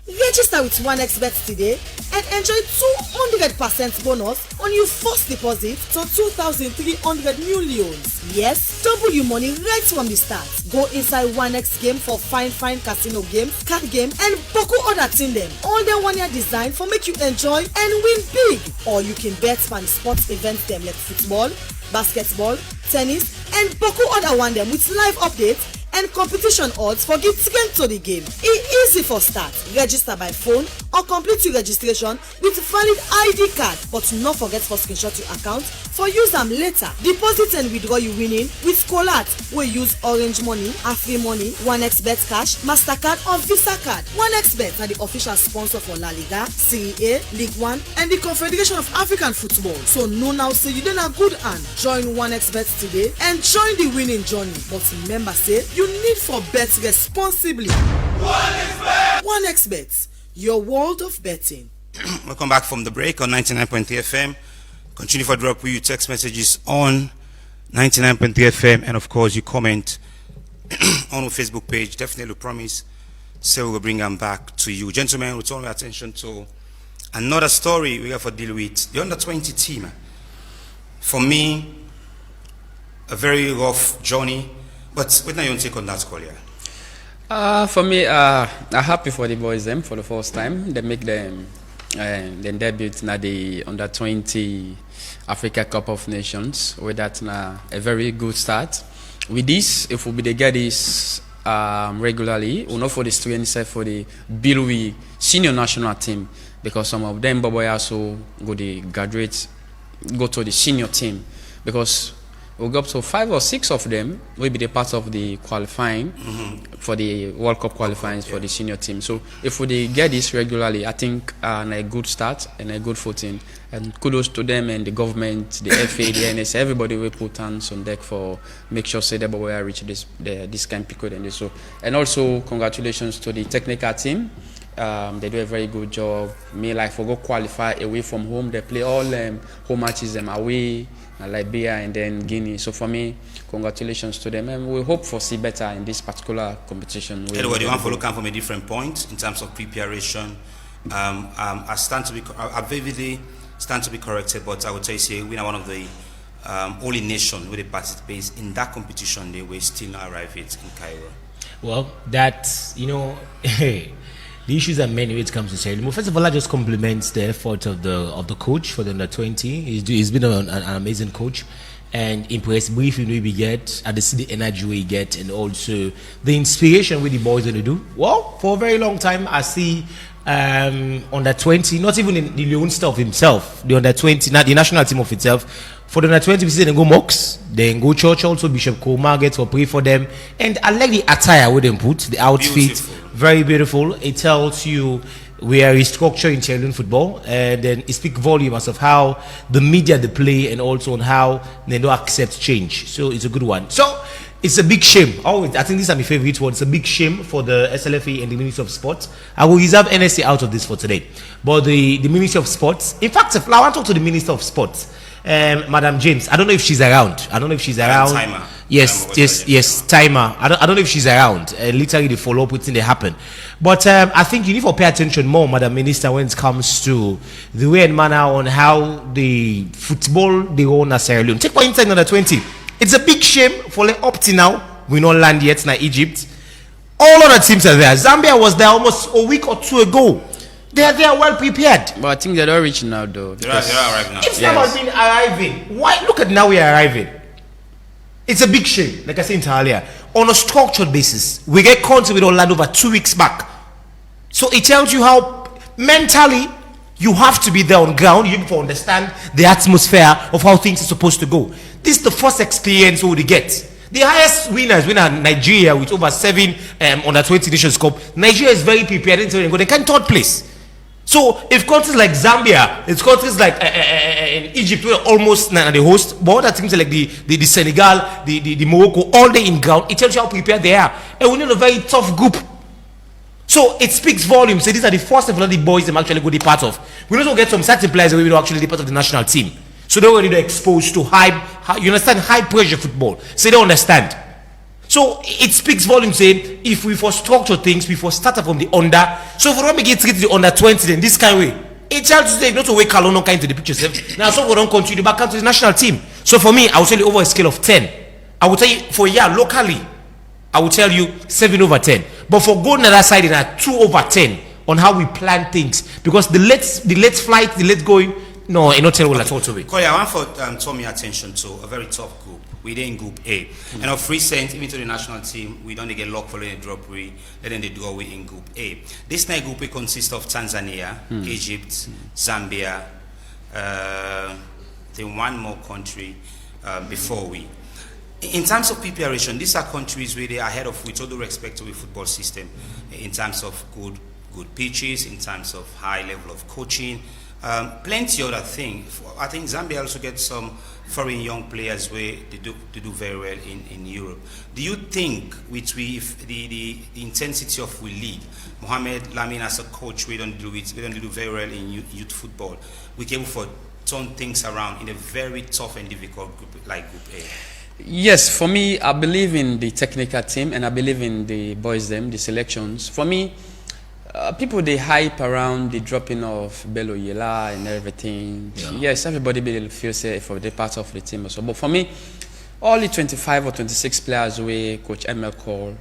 Register with 1xBet today and enjoy 200% bonus on your first deposit to 2,300 new loans. Yes, double your money right from the start. Go inside 1x game for fine casino games, card game, and boku other thing them. All them 1 year design for make you enjoy and win big. Or you can bet on sports events them like football, basketball, tennis, and boku other one them with live updates and competition odds for get to the game. It's easy for start. Register by phone or complete your registration with valid ID card, but not forget for screenshot your account for use them later. Deposit and withdraw you winning with Colat. We use Orange Money, Afri Money, 1xBet Cash, MasterCard or Visa Card. 1xBet are the official sponsor for La Liga, Serie A, League One, and the Confederation of African Football. So no now say you done a good hand. Join 1xBet today and join the winning journey. But remember say you need for bet responsibly. 1xBet, your world of betting. Welcome back from the break on 99.3 FM. Continue for drop with your text messages on 99.3 FM, and of course you comment on our Facebook page. Definitely promise so we will bring them back to you. Gentlemen, we'll turn our attention to another story we have to deal with. The under-20 team. For me, a very rough journey. But what now you take on that call here? For me, I'm happy for the boys them for the first time. They make them and then debut na the under-20 Africa Cup of Nations, where that's a very good start. With this, if we get this regularly, we'll not for the students, for the Bilwi senior national team, because some of them Bobo also go the graduates, go to the senior team, because we'll go up to 5 or 6 of them will be the part of the qualifying for the World Cup qualifying for the senior team. So if we get this regularly, I think a good start and a good footing. And kudos to them and the government, the FA, the NS, everybody will put hands on deck for make sure say that we reach this kind of peak and so. And also congratulations to the technical team. They do a very good job. Me like for go qualify away from home, they play all home matches away. Liberia and then Guinea. So for me, congratulations to them, and we hope for see better in this particular competition. Anyway, you want to look at from a different point in terms of preparation. I vividly stand to be corrected, but I would say we are one of the only nation where they participate in that competition. They will still not arrive it in Cairo. Well, that's the issues are many when it comes to Sierra Leone. First of all, I just compliment the effort of the coach for the under-20. He's been an amazing coach, and impressed briefly we get at the energy we get, and also the inspiration with the boys going to do. Well, for a very long time, I see under-20, not even in the Leone stuff himself, the under-20, not the national team of itself. For the under-20, we see them go Mox, then go Church, also Bishop Koma gets or pray for them. And I like the attire with them put, the outfit, beautiful. Very beautiful. It tells you we are restructuring in Sierra Leone football, and then it speaks volumes of how the media they play and also on how they don't accept change. So it's a good one. So it's a big shame. Always, I think these are my favorite words. It's a big shame for the SLFA and the Ministry of Sports. I will reserve NSA out of this for today. But the Ministry of Sports, in fact, I want to talk to the Minister of Sports. Madam James, I don't know if she's around. Timer. Yes, Timer. I don't know if she's around. Literally, the follow-up with thing they happen. But I think you need to pay attention more, Madam Minister, when it comes to the way and manner on how the football they own at Sierra Leone. Take for instance under 20. It's a big shame for like up to now. We not land yet now Egypt. All other teams are there. Zambia was there almost a week or two ago. They are well prepared. But I think they're not reaching now, though. They're arriving now. It's not about being arriving. Why? Look at now we are arriving. It's a big shame, like I said earlier. On a structured basis, we get country with Orlando over 2 weeks back. So it tells you how mentally you have to be there on ground. You need to understand the atmosphere of how things are supposed to go. This is the first experience we get. The highest winners win Nigeria with over 7 under 20 Nations Cup. Nigeria is very prepared. They can't third place. So if countries like Zambia, it's countries like in Egypt, we're almost the host, but other teams like the Senegal, the Morocco, all day in ground, it tells you how prepared they are. And we need a very tough group. So it speaks volumes. So these are the first of all the boys them actually go be part of. We also get some certain players that we will actually be part of the national team. So they're already exposed to high pressure football. So they understand. So it speaks volumes saying if we for structure things, we for start from the under. So for when we get to the under 20, then this kind of way, it tells you not to wait Kalono kind to the pictures. Now so we don't continue back to the national team. So for me, I will tell you over a scale of 10. I will tell you for locally, I will tell you 7 over 10. But for going on the other side, in a 2 over 10 on how we plan things. Because the late flight, the late going, no, it's not terrible at all to me. Corey, I want for turn your attention to a very tough group. We're in Group A. And of recent, even to the national team, we don't get locked following a drop we then they do away in Group A. This night Group A consists of Tanzania, Egypt, Zambia, then one more country before we. In terms of preparation, these are countries where they are ahead of, with all due respect to the football system, in terms of good pitches, in terms of high level of coaching, plenty other things. I think Zambia also gets some foreign young players where they do very well in Europe. Do you think with the intensity of we league, Mohamed Lamin as a coach, we don't do very well in youth football. We came for turn things around in a very tough and difficult group like Group A. Yes, for me, I believe in the technical team and I believe in the boys them, the selections. For me, people they hype around the dropping of Bello Yela and everything. Yeah. Yes, everybody will feel safe for the part of the team or so. But for me, all the 25 or 26 players where Coach Emel called,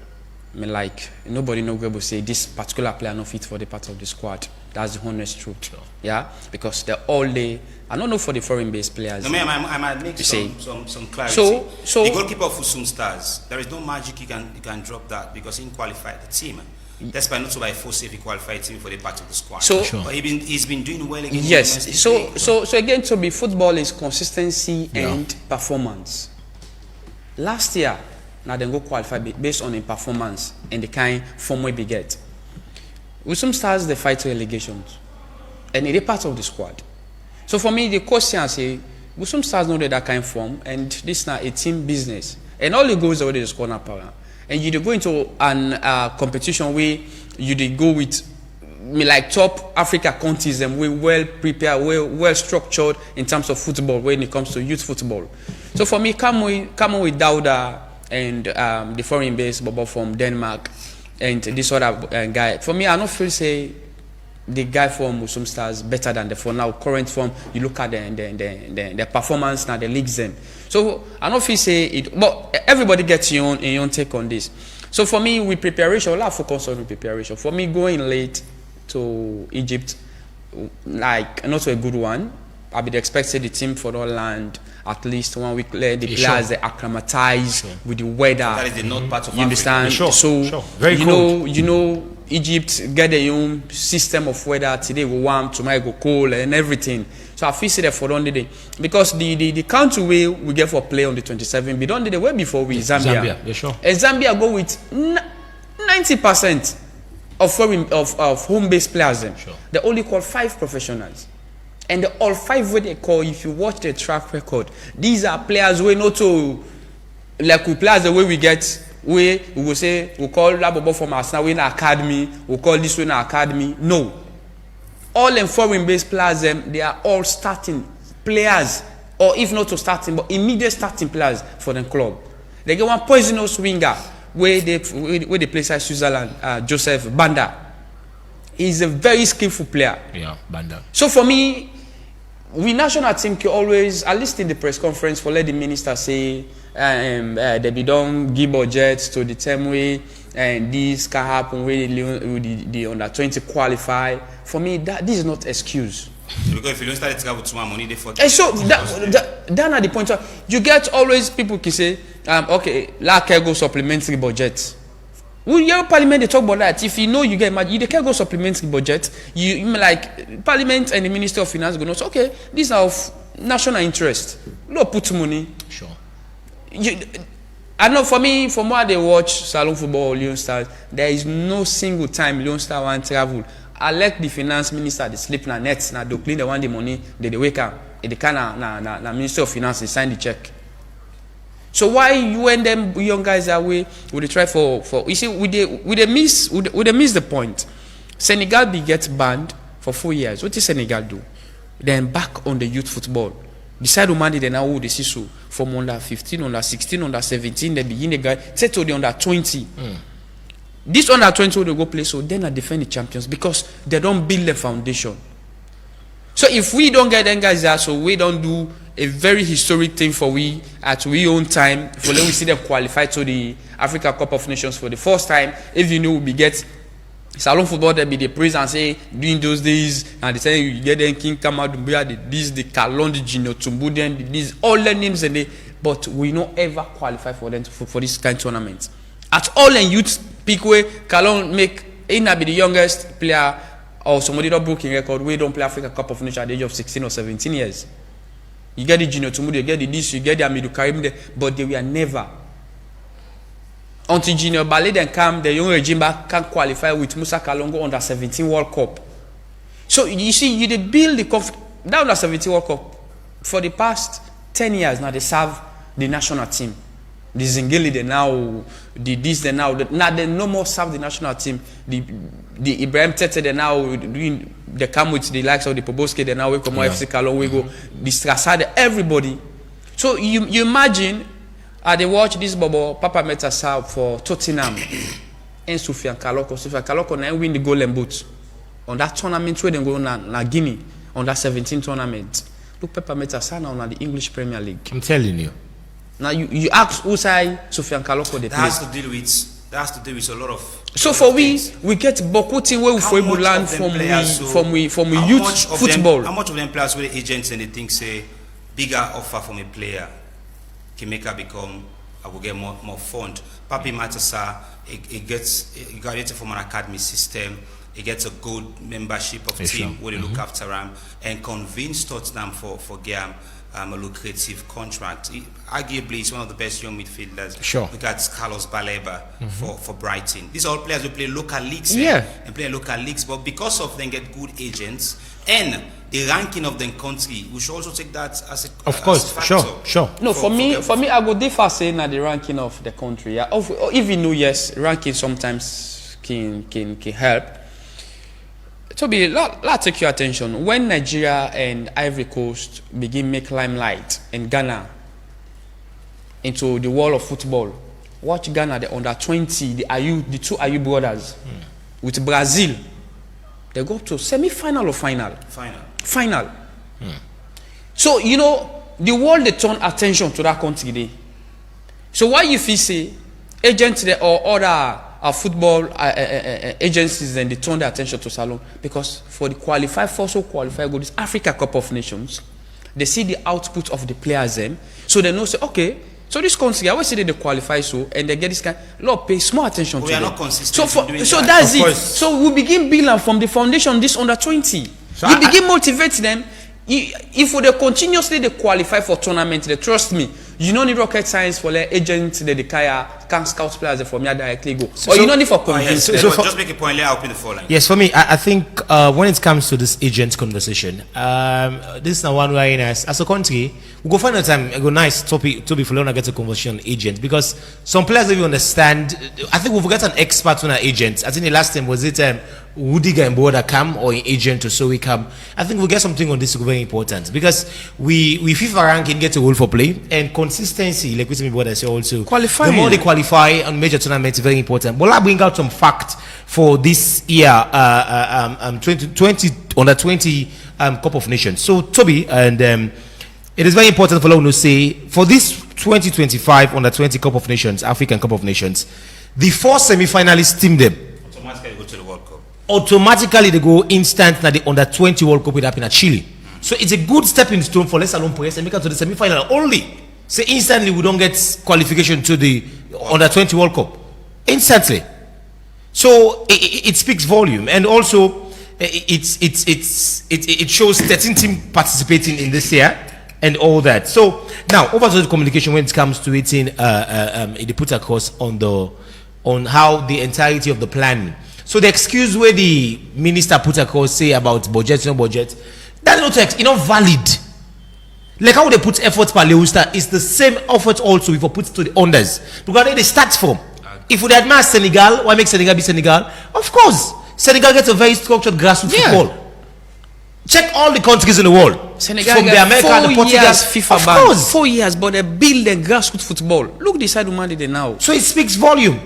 me like nobody no go say this particular player no fit for the part of the squad. That's the honest truth. Yeah, because they're all day. I don't know for the foreign-based players. No, I might make some clarity. So the goalkeeper of Fusum Stars, there is no magic you can drop that because he qualified the team. That's by not so by force if he qualified team for the part of the squad. So, but he's been doing well against yes. So again, to be football is consistency and performance. Last year, now they go qualify based on a performance and the kind form we get. With some stars, they fight relegations, and it's part of the squad. So for me, the question say, with some stars know that kind of form, and this is now a team business, and all the goals already the squad now power. And you go into an competition where you go with me like top Africa countries and we well prepared, well structured in terms of football when it comes to youth football. So for me, come on with Dauda and the foreign base Bobo from Denmark and this other guy. For me, I don't feel say the guy from Musum Stars better than the for now current form. You look at the performance now the leagues then. So I don't feel say it, but everybody gets your own take on this. So for me, with preparation, a lot of focus on preparation. For me, going late to Egypt, like not a good one. I would expect the team for the land at least 1 week later. The players they acclimatize with the weather. That is the north part of you understand? So Very cold. you know, Egypt get their own system of weather. Today go warm, tomorrow go cold, and everything. So I feel say that for the day because the country way we get for play on the 27th, we don't do the way before we Zambia. And Zambia go with 90% of home-based players. They only call 5 professionals. And all 5 way they call, if you watch the track record, these are players we not to like we players the way we get we will say we call Labobo from Arsenal we in academy, we call this one academy. No. All them foreign based players they are all starting players, or if not to starting, but immediate starting players for the club. They get one poisonous winger where they play side Switzerland, Joseph Banda. He's a very skillful player. Yeah, Banda. So for me, we national team can always, at least in the press conference, for let the minister say they be don't give budgets to the term way and this can happen when the under 20 qualify. For me, this is not excuse. Because if you don't start to have too much money, they forget. And so that at the point you get always people can say, okay, like go supplementary budget. Well, your parliament they talk about that. If you know you get mad, you can't go supplementary budget. You like parliament and the Minister of Finance go know. So, okay, these are of national interest. No put money. Sure. I know for me, from what they watch Salon Football or Leon Stars, there is no single time Leon Star want travel. I let the finance minister they sleep na nets na do clean the one the money they wake up. They can na Minister of Finance they sign the check. So why you and them young guys are way would they try for you see would they miss the point? Senegal be get banned for 4 years. What did Senegal do? Then back on the youth football. Decide who they now who they see so from under 15, under 16, under 17, they begin the guy set to the under 20. This under 20 they go play so then I defend the champions because they don't build the foundation. So if we don't get them guys there, so we don't do a very historic thing for we at we own time for let we see them qualify to the Africa Cup of Nations for the first time. If you know we get Salon Football they be the praise and say during those days and they say you get them King Kamadumbia the Kalon the Gino Tumbudian these all the names and they but we not ever qualify for them for this kind of tournament. At all in youth peak way Kalon make Ina be the youngest player or somebody that broken record we don't play Africa Cup of Nations at the age of 16 or 17 years. You get the Gino Tumudu, you get the this, you get the Amidu Karim there, but they were never. Until Junior Ballet then come, the young regime back can qualify with Musa Kalongo under 17 World Cup. So you see, you build the that under 17 World Cup for the past 10 years now they serve the national team. The Zingeli they now, the this they now they no more serve the national team. The Ibrahim Tete they now doing they come with the likes of the Poboske they now we come FC Kalon we go the Strasade everybody. So you imagine they watch this Bobo Papa Meta serve for Tottenham and Soufiane Kaloko now win the Golden Boot on that tournament where they go na Guinea on that 17 tournament. Look Papa Meta serve now on the English Premier League. I'm telling you. Now you ask who say Soufiane Kaloko they that has to deal with that has to do with a lot of. So lot for of we things. get Bokuti where we How for much land of them players who- from how youth much of football. How much of them players with the agents and they think say bigger offer from a player can make her become I will get more fund. Papi Matasa, he graduated from an academy system. He gets a good membership of team where they look after him and convince Tottenham for game a lucrative contract. Arguably, he's one of the best young midfielders. Sure. Look at Carlos Baleba for Brighton. These are all players who play local leagues. Yeah. And play local leagues, but because of them get good agents and the ranking of the country, we should also take that as a Of course, as a factor. sure. No, for me, them. I go differ saying at the ranking of the country. Yeah, even though yes, ranking sometimes can help. Toby, let's take your attention. When Nigeria and Ivory Coast begin make limelight and Ghana into the world of football, watch Ghana, the under 20, the two Ayu brothers with Brazil. They go up to semi-final or final. Final. So you know the world they turn attention to that country there. So why you feel say agents there or other football agencies then they turn their attention to Salon because for the qualify go this Africa Cup of Nations, they see the output of the players them, so they know say okay. So this country, I always say they qualify so, and they get this kind. Lord, pay small attention to We are them. not consistent. So that's Of it. course. So we begin building from the foundation. This under 20, So we begin motivate them. If they continuously they qualify for tournament, they trust me. You don't need rocket science for the agents that they can scout players from here directly go. Or you don't need for convince. Yes, So but for- just make a point. Let open the phone line. Yes, for me, I think when it comes to this agent conversation, this is the one where as a country, we go find a time, go nice topic to be following get a conversation on agent because some players don't even understand. I think we've got an expert on our agents. I think the last time was it Woodiga and Border Cam or an agent or so we come. I think we'll get something on this very important because we FIFA ranking get a role for play and consistency, like with me what I say also. Qualifying. The more they qualify on major tournaments is very important. But I bring out some fact for this year 2020 under 20 Cup of Nations. So Toby and it is very important for us to say for this 2025 under 20 Cup of Nations, African Cup of Nations, the 4 semi-finalists team them. Automatically go to the World Cup. Automatically they go instant na the under 20 World Cup will happen at Chile. So it's a good stepping stone for let's alone press and make it to the semi-final only. So instantly we don't get qualification to the under 20 World Cup. Instantly. So it speaks volume and also it shows 13 teams participating in this year and all that. So now over to the communication when it comes to it in they put across on how the entirety of the plan. So the excuse where the minister put across say about budget, no budget, that's not valid. Like how they put effort per Leuster is the same effort also if we put to the unders. Because they start from. If we admire Senegal, why make Senegal be Senegal? Of course, Senegal gets a very structured grassroots football. Check all the countries in the world. Senegal from the America, the 4 Portugal, years FIFA of ban. course. 4 years, but they build the grassroots football. Look the side of man they now. So it speaks volume.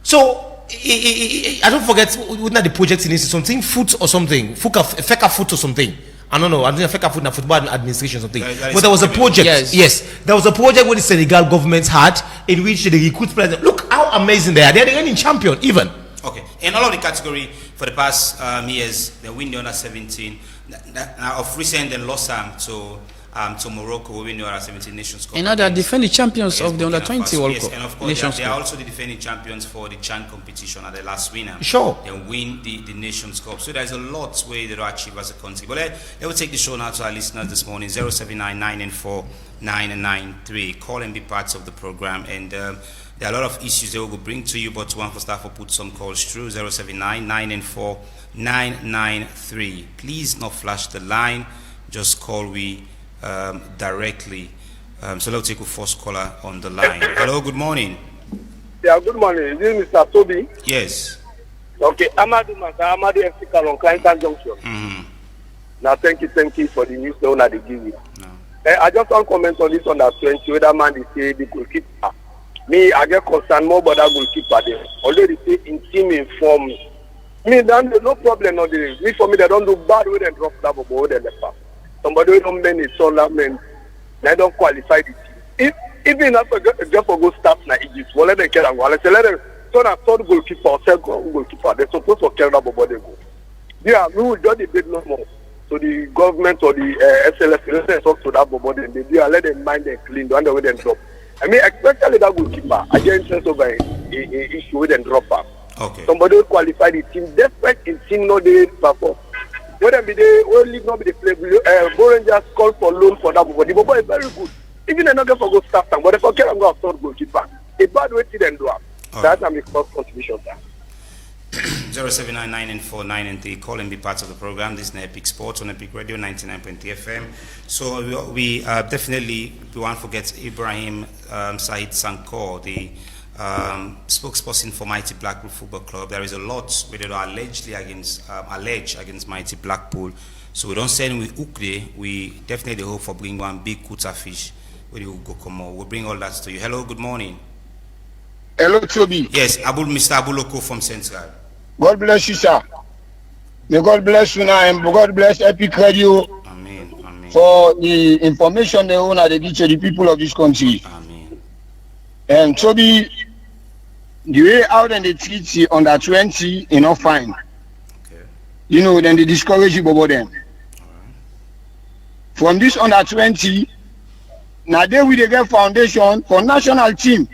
So I don't forget, wouldn't the project in something foot or something, feka foot or something. I don't know. I think feka foot na football administration or something. But there was a project. Yes, there was a project where the Senegal government had in which they recruit players. Look how amazing they are. They are the reigning champion even. Okay, in all of the category for the past years, they win the under 17. Now of recent, they lost to Morocco, who win the under 17 Nations Cup. And now they are defending champions of the under Burkina 20 Faso. World Yes, Cup. and of course, Nations they are Cup. also the defending champions for the Chan competition at the last winner. Sure. They win the Nations Cup. So there's a lot where they don't achieve as a country. But let will take the show now to our listeners this morning, 079-994-993. Call and be part of the program. And there are a lot of issues they will bring to you, but one for staff will put some calls through, 079-994-993. Please not flash the line, just call directly. So let's take a first caller on the line. Hello, good morning. Yeah, good morning. This is Mr. Toby. Yes. Okay, Amadou FC Kalon, Clinton Junction. Mm-hmm. Now, thank you for the news that they give you. No. I just want to comment on this under 20, whether man they say the goalkeeper. Me, I get concerned more about that goalkeeper there. Although they say in team inform me. Me, then there's no problem on the me for me, they don't do bad with them drop that ball with them left. Somebody who don't mean it's tournament, they don't qualify the team. Even after just for go start na Egypt, well let them care and go. Let's let them turn a third goalkeeper or second goalkeeper. They're supposed to carry that ball they go. Yeah, we will just debate no more. So the government or the SLF, let them talk to that ball they let them mind them clean, the way they drop. I mean, especially that goalkeeper, I get interest over an issue with them drop back. Okay. Somebody will qualify the team, despite in team no they perform. When they be the only not be the play, Rangers call for loan for that ball. The ball is very good. Even they not get for go start time, but they forget I'm going to third goalkeeper. A bad way to them do it. That's my first contribution, sir. 0799-4993. Call and be part of the program. This is Epic Sports on Epic Radio 99.3 FM. So we definitely won't forget Ibrahim Said Sankor, the spokesperson for Mighty Blackpool Football Club. There is a lot we allege against Mighty Blackpool. So we don't send with Ukre. We definitely hope for bring one big kuta fish. We'll bring all that to you. Hello, good morning. Hello, Toby. Yes, Mr. Abuloko from Central. God bless you, sir. May God bless you now, and God bless Epic Radio. Amen. Amen. For the information they own they give to the people of this country. Amen. And Toby, the way out and they treat the under 20, fine. Okay. Then they discourage you about them. From this under 20, now they will get foundation for national team.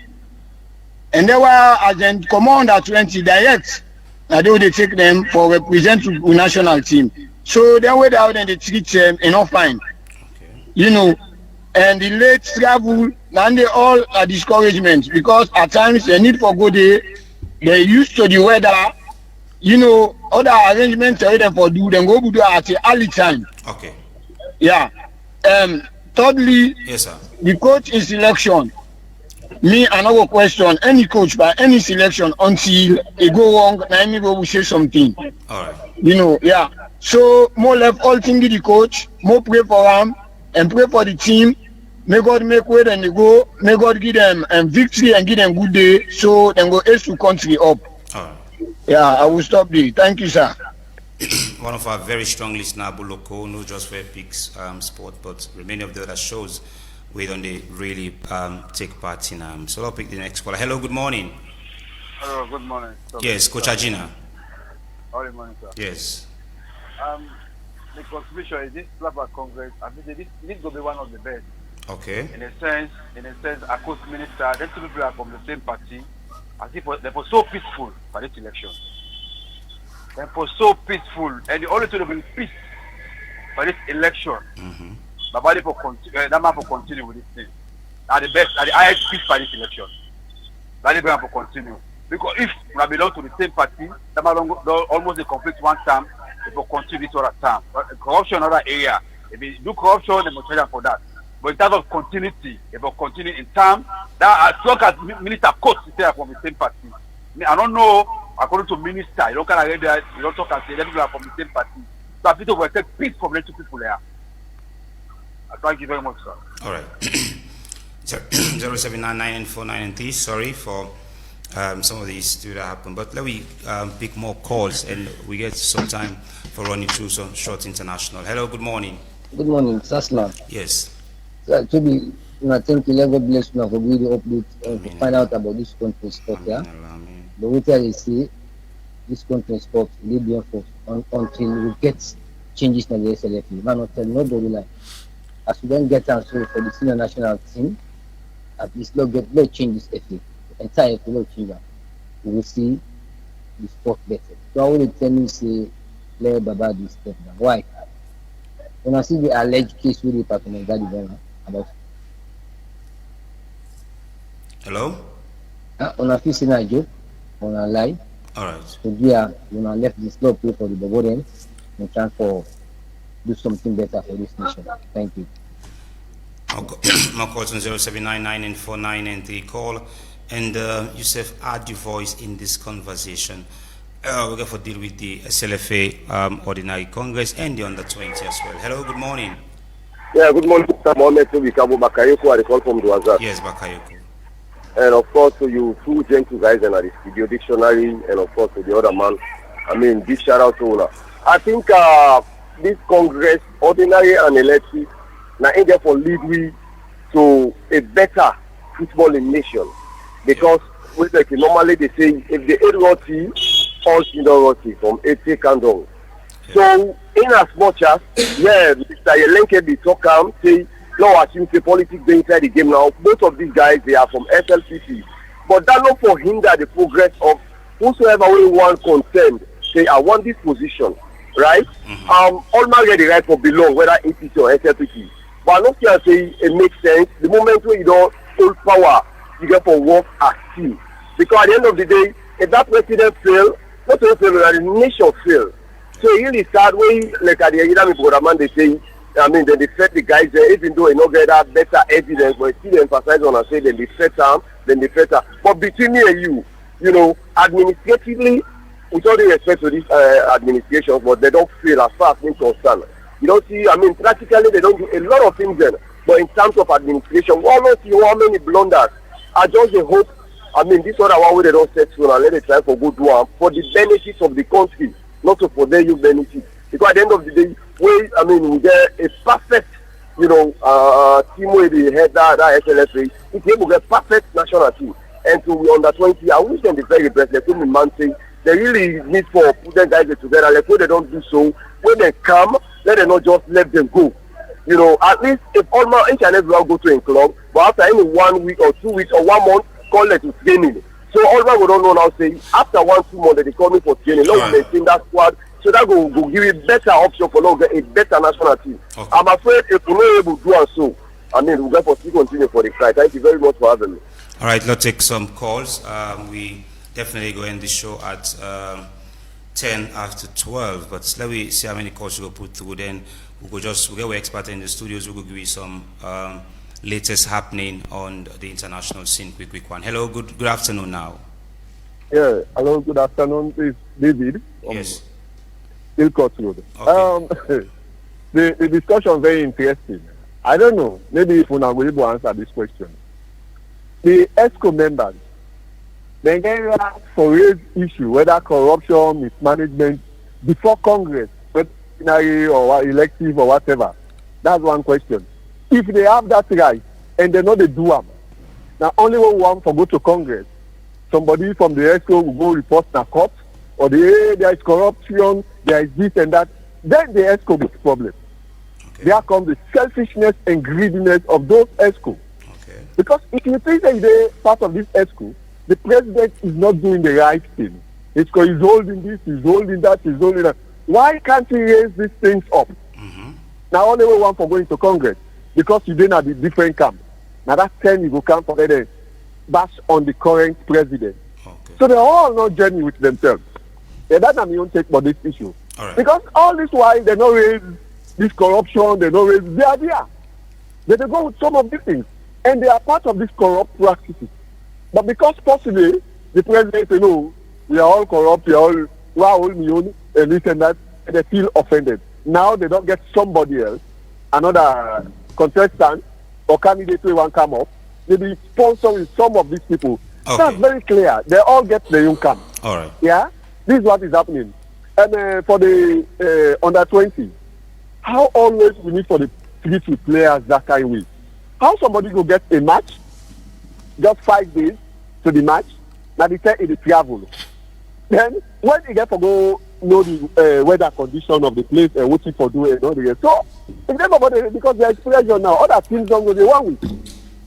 And they were agent command at 20 direct. Now they will take them for represent to national team. So they were out and they treat them fine. Okay. And the late travel and they all are discouragement because at times they need for good day, they used to the weather, other arrangements they them for do then go do at the early time. Okay. Yeah. Thirdly, Yes, sir. the coach in selection. Me another question, any coach by any selection until it go wrong, now will say something. All right. Yeah. So more left all thing to the coach, more pray for him and pray for the team. May God make way and they go, may God give them victory and give them good day so then go ace to country up. All right. Yeah, I will stop there. Thank you, sir. One of our very strong listeners, Abuloko, not just for Epic's sport, but many of the other shows we don't really take part in. So I'll pick the next caller. Hello, good morning. Hello, good morning. Yes, Coach Ajina. Good morning, sir. Yes. The contribution is this Slapper Congress. I think this will be one of the best. Okay. In a sense, a coach minister, then two people are from the same party. As if they were so peaceful for this election. They were so peaceful, and the only thing to bring peace for this election. Mm-hmm. That man for continue with this thing. At the best, at the highest peace for this election. That man for continue. Because if we belong to the same party, that man almost they complete one term, they will continue this other term. Corruption in other area. If you do corruption, they must charge for that. But in terms of continuity, they will continue in term. That as long as Minister Coach is there from the same party. I don't know, according to Minister, you don't kind of read that, you don't talk and say people are from the same party. So I think we will take peace from the two people there. Thank you very much, sir. All right. 0799 and 493. Sorry for some of these do that happen, but let me pick more calls and we get some time for running through some short international. Hello, good morning. Good morning, Sasla. Yes. So actually, thank you, God bless you for giving the update to find out about this country sport. Yeah. But what I say, this country sport will be until we get changes in the SLF. You cannot tell nobody like. As we don't get answer for the senior national team, at least let's change this FA. The entire FA will change that. We will see the sport better. So I want to tell me say play Baba this step down. Why? When I see the alleged case with the department about hello? On a fix in a joke, on a lie. Alright. So we are when I left this club play for the Bavarians and try for do something better for this nation. Thank you. My calls on 0799 and 4993 call and Yusuf add your voice in this conversation. We're going to deal with the SLFA Ordinary Congress and the Under 20 as well. Hello, good morning. Yeah, good morning, Mr. Mohamed Tobikabu Bakayoko. I call from Duazat. Yes, Bakayoko. And of course, to you two gentle guys and the studio dictionary, and of course to the other man. I mean, big shout out to Una. I think this Congress, ordinary and elected, now in there for lead we to a better footballing nation. Because like normally they say if the ate roti, all don't roti from 80 candle. So in as much as Mr. Yelenke be talk say no assume say politics dey inside the game now. Both of these guys they are from SLPC. But that not for hinder the progress of whosoever we want contend, say I want this position, right? All man get the right for belong, whether APC or SLPC. But I don't say it makes sense. The moment when you don't hold power, you get for work as team. Because at the end of the day, if that president fail, not only fail, the nation fail. So it really sad when, like at the Yidami Boraman, they say, I mean, then they set the guys there, even though they don't get that better evidence, but still emphasize on and say, then they set them, then they set them. But between me and you know, administratively, with all the respect to this administration, but they don't feel as far as I'm concerned. You don't see, I mean, practically they don't do a lot of things then. But in terms of administration, we almost see how many blunders. I just hope, I mean, this other one where they don't set soon and let it try for good one for the benefits of the country, not to for their benefits. Because at the end of the day, we get a perfect, you know, team where they head that SLFA. It's able to get perfect national team. And to under 20, I wish them the very best. Like when man say they really need for put them guys together. Like when they don't do so, when they come, let them not just let them go. You know, at least if all my each and everyone go to a club, but after any 1 week or 2 weeks or 1 month, call it to training. So all man we don't know now say after 1-2 months they call me for training. Now they think that squad. So that will give you better option for now get a better national team. Okay. I'm afraid if we're not able to do so, I mean, we'll get for still continue for the fight. Thank you very much for having me. All right, let's take some calls. We definitely go end the show at 10 after 12, but let me see how many calls we will put through. Then we'll get our expert in the studios. We'll give you some latest happening on the international scene. Quick one. Hello, good afternoon now. Yeah, hello, good afternoon. This is David. Yes. Ilcott Road. Okay. The discussion is very interesting. I don't know. Maybe if we're not able to answer this question. The ESCO members, they get for raise issue, whether corruption, mismanagement, before Congress, whether ordinary or elective or whatever. That's one question. If they have that right and they know they do them, now only one for go to Congress, somebody from the ESCO will go report in a court, or there is corruption, there is this and that, then the ESCO will problem. Okay. There comes the selfishness and greediness of those ESCO. Okay. Because if you think that they're part of this ESCO, the president is not doing the right thing. He's holding this, he's holding that, he's holding that. Why can't he raise these things up? Now only one for going to Congress, because you didn't have the different camp. Now that 10 you go come for the bash on the current president. Okay. So they're all not journey with themselves. And that's not my own take for this issue. All right. Because all this while they don't raise this corruption, they don't raise the idea. They go with some of these things. And they are part of these corrupt practices. But because possibly the president say, no, we are all corrupt, we are all and this and that, and they feel offended. Now they don't get somebody else, another contestant or candidate who want come up, maybe sponsoring some of these people. Okay. That's very clear. They all get their own camp. All right. Yeah? This is what is happening. And for the under 20, how always we need for the 3 players that kind of way? How somebody go get a match, just 5 days to the match, now they tell the travel. Then when you get to go know the weather condition of the place and what you for do and all the rest. So if everybody, because there is pressure now, other teams don't go the 1 week.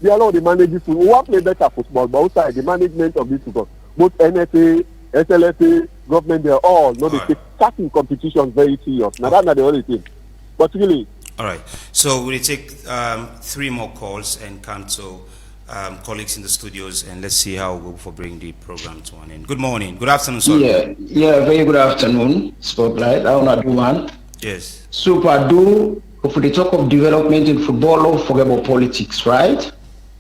They allow the managers to want play better football, but outside the management of this football, both NFA, SLFA, government, they're all they take starting competition very serious. Now that's not the only thing. But really. All right. So we'll take 3 more calls and come to colleagues in the studios, and let's see how we'll bring the program to an end. Good morning. Good afternoon, sir. Yeah, very good afternoon, Spotlight. I want to do one. Yes. Super do, if we talk of development in football, don't forget about politics, right?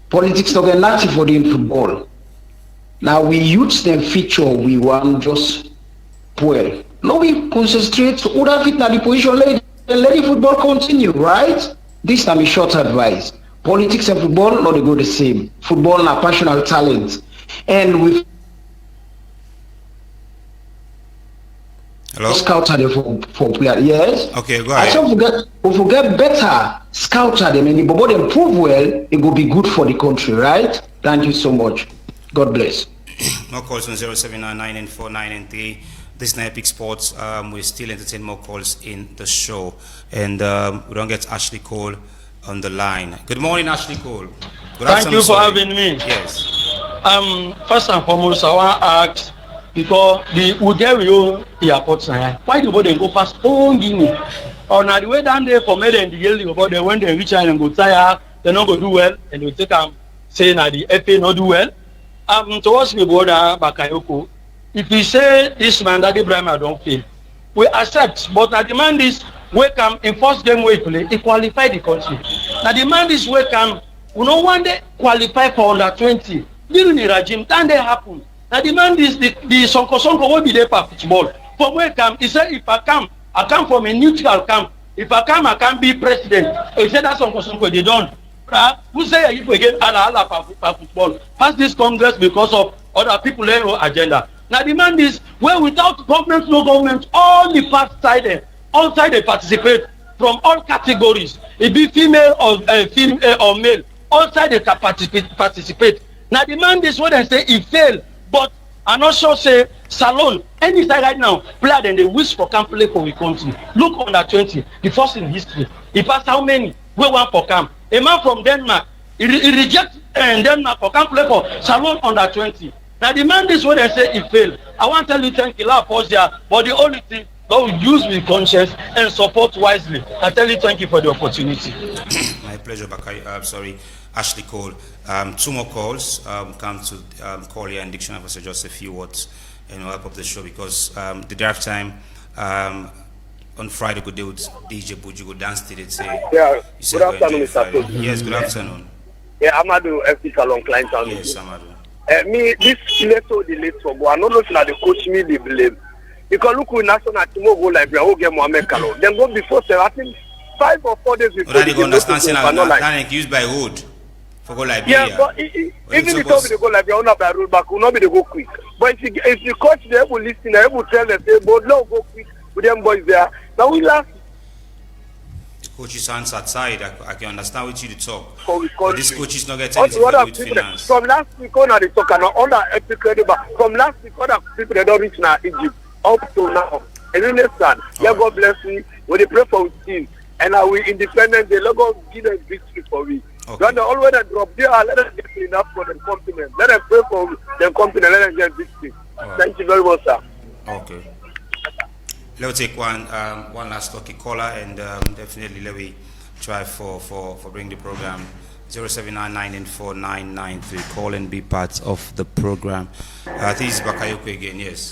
Politics don't get nothing for the in football. Now we use them feature we want just well. Now we concentrate so who have it now the position let the football continue, right? This time is short advice. Politics and football not they go the same. Football na passional talent. And with scouts are there for players. Yes. Okay, go ahead. I said we forget better scouts are them and but they prove well, it will be good for the country, right? Thank you so much. God bless. More calls on 07999493. This is Epic Sports. We still entertain more calls in the show. And we don't get Ashley Cole on the line. Good morning, Ashley Cole. Good Thank you for having me. Yes. First and foremost, I want to ask, because the Uderio airport, why do they go past all Guinea? Or now the way down there for me and the Yellow, about they when they reach out and go tired, they not go do well, and they take saying that the FA not do well. Towards me, brother Bakayoko, if you say this man that Ibrahim don't fail, we accept, but now demand is we come in first game we play, he qualify the country. Now demand is we come, we no one day qualify for under 20. During the regime, then they happen. Now demand is the Sonko will be there for football. For where come, he said if I come from a neutral camp. If I can be president. He said that's Sonko they don't. Who say if we get Allah for football? Pass this Congress because of other people agenda. Now demand is where without government, no government, all the party all side they participate from all categories. It be female or male. All side they can participate. Now demand is what they say it fail, but I not sure say Salon any side right now player then they wish for camp play for we country. Look under 20, the first in history. He passed how many? We want for camp. A man from Denmark, he reject Denmark for camp play for Salon under 20. Now the man is what they say it failed. I want to tell you thank you, pause there, but the only thing don't use with conscience and support wisely. I tell you thank you for the opportunity. My pleasure, Bakay. Ashley Cole. Two more calls. Come to call here and Dictionary for just a few words and we'll wrap up the show because the draft time on Friday good day with DJ Buju go dance to it. Say, yeah, good afternoon, Mr. Toby. Yes, good afternoon. Yeah, Amadou FC Salon client town. Yes, Amadou. Me, this little delay for go. I don't know if the coach me they blame. Because look with national team go like we all get Mohamed Kalo. Then go before 7, I think 5 or 4 days before. Well, they go understand saying that used by road for go like yeah, but even if they go like we are by road back, will not be they go quick. But if the coach they will listen, they will tell them say, but no go quick with them boys there. Now we last. The coach's hands outside. I can understand what you talk. But this coach is not getting with finance. From last week on, they talk and on that epic credible. From last week, other people they don't reach now Egypt up to now. And really sad. Yeah, God bless me. When they pray for team and are we independent, they let go give them victory for me. Okay. When they always drop there, let them get enough for them continent. Let them pray for them continent. Let them get victory. Right. Thank you very much, sir. Okay. Let's take one last lucky caller and definitely let me try for bring the program 0799949993. Call and be part of the program. This is Bakayoko again. Yes.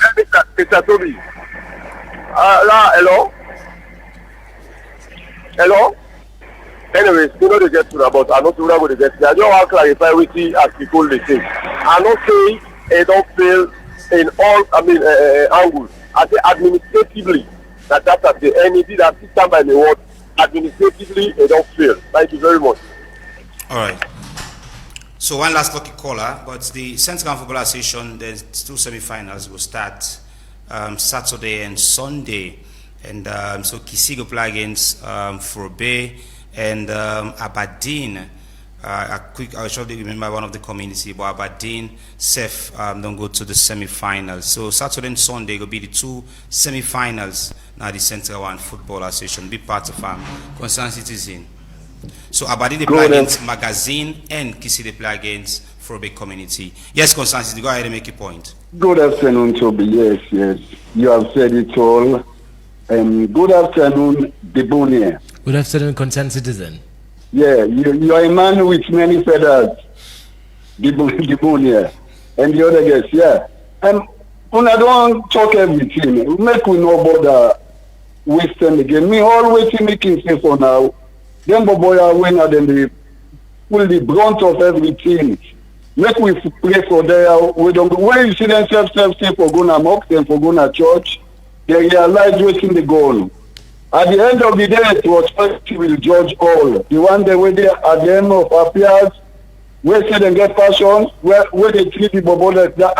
Mr. Toby. Hello. Hello. Anyways, you know they get to that, but I know people going to get to that. I just want to clarify with you as people they say. I'm not saying it don't fail in all angles. I say administratively that's at the NED that system by the word administratively it don't fail. Thank you very much. All right. So one last lucky caller, but the Central Football Association, there's 2 semi-finals will start Saturday and Sunday, and so Kisigo play against Frobe and Aberdeen. I'll shortly remember one of the community, but Aberdeen, Seth don't go to the semi-finals. So Saturday and Sunday will be the 2 semi-finals. Now the Central One Football Association be part of concerned citizen. So Aberdeen they play against Magazine and Kisi they play against Frobe community. Yes, concerned citizen, go ahead and make your point. Good afternoon, Toby. Yes. You have said it all. Good afternoon, Debonia. Good afternoon, concerned citizen. Yeah, you are a man with many feathers, Debonia, and the other guys, yeah. When I don't talk everything, make we no bother wasting again. Me always making say for now, them boy are winner, then they pull the brunt of everything. Make we pray for them. We don't. When you see them self for going to mosque and for going to church, they realize waiting the goal. At the end of the day, it was He will judge all. The one they were there at the end of affairs, where say they get passion, where they treat the bobo like that.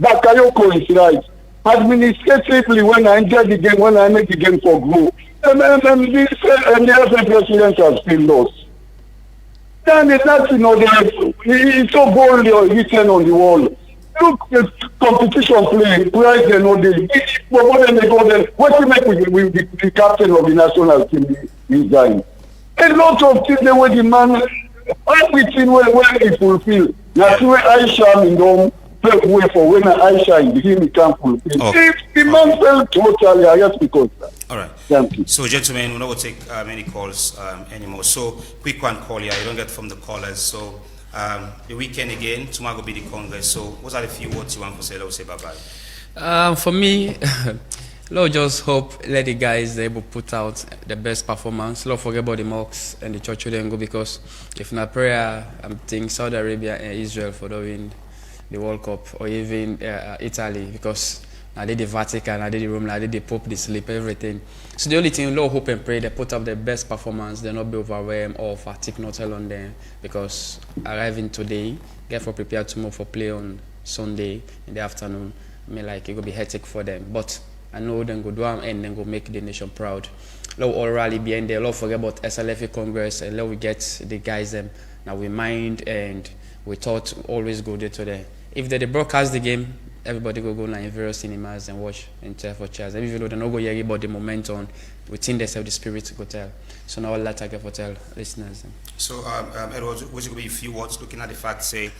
Bakayoko is right. Administratively, when I enjoy the game, when I make the game for group, and the other presidents are still lost. Then it's not, it's so boldly written on the wall. look the competition play, players they know they go there. What you make with the captain of the national team is dying. A lot of things they were the man everything where he fulfill. Now see where Aisha in them play way for when Aisha in him he can't fulfill. Okay. If the man fell totally, I guess because all right. Thank you. So, gentlemen, we're not going to take any calls anymore. So, quick one call here. You don't get from the callers. So, the weekend again, tomorrow will be the Congress. So, what are the few words you want to say? Let's say bye-bye. For me, Lord, just hope let the guys able to put out the best performance. Lord, forget about the mocks and the church shouldn't go because if not prayer, I'm thinking Saudi Arabia and Israel for the win the World Cup or even Italy because I did the Vatican, I did the Rome, I did the Pope, the sleep, everything. So the only thing, Lord, hope and pray they put up the best performance, they not be overwhelmed or fatigue not tell on them because arriving today, get for prepared tomorrow for play on Sunday in the afternoon. I mean, like it will be hectic for them, but I know them go do and then go make the nation proud. Lord, all rally behind there. Lord, forget about SLFA Congress and let we get the guys them. Now we mind and we thought always go there to there. If they broadcast the game, everybody go now in various cinemas and watch and tell for chairs. Even though they don't go hear about the momentum within themselves, the spirit go tell. So now all that I get for tell listeners. So Edward, what's going to be a few words looking at the fact say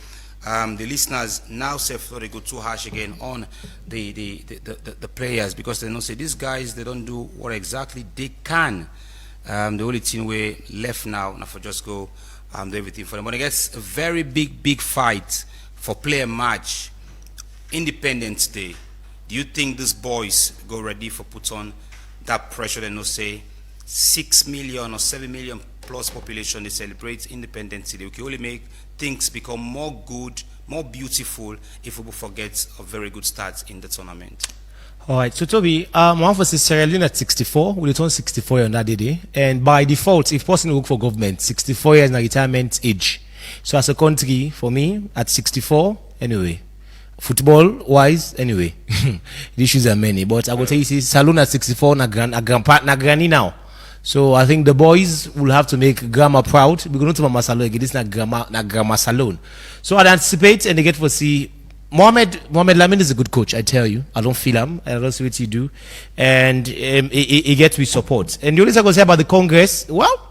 the listeners now say thought they go too harsh again on the players because they don't say these guys they don't do what exactly they can. The only thing we left now for just go do everything for them. But it gets a very big fight for player match. Independence Day, do you think these boys go ready for put on that pressure and no say 6 million or 7 million plus population they celebrate Independence Day? We can only make things become more good, more beautiful if we forget a very good start in the tournament. All right, so Toby, one for Sierra Leone at 64, will turn 64 on that day, and by default, if person work for government, 64 years is retirement age. So as a country, for me, at 64, anyway. Football wise, anyway, the issues are many. But I will tell you, see, Salon at 64, na granny now. So I think the boys will have to make grandma proud. We're going to Mama Salon again. This na grandma Salon. So I anticipate and they get to see Mohamed Lamin is a good coach. I tell you, I don't feel him. I don't see what he do, and he gets with support. And the only thing I can say about the Congress, well.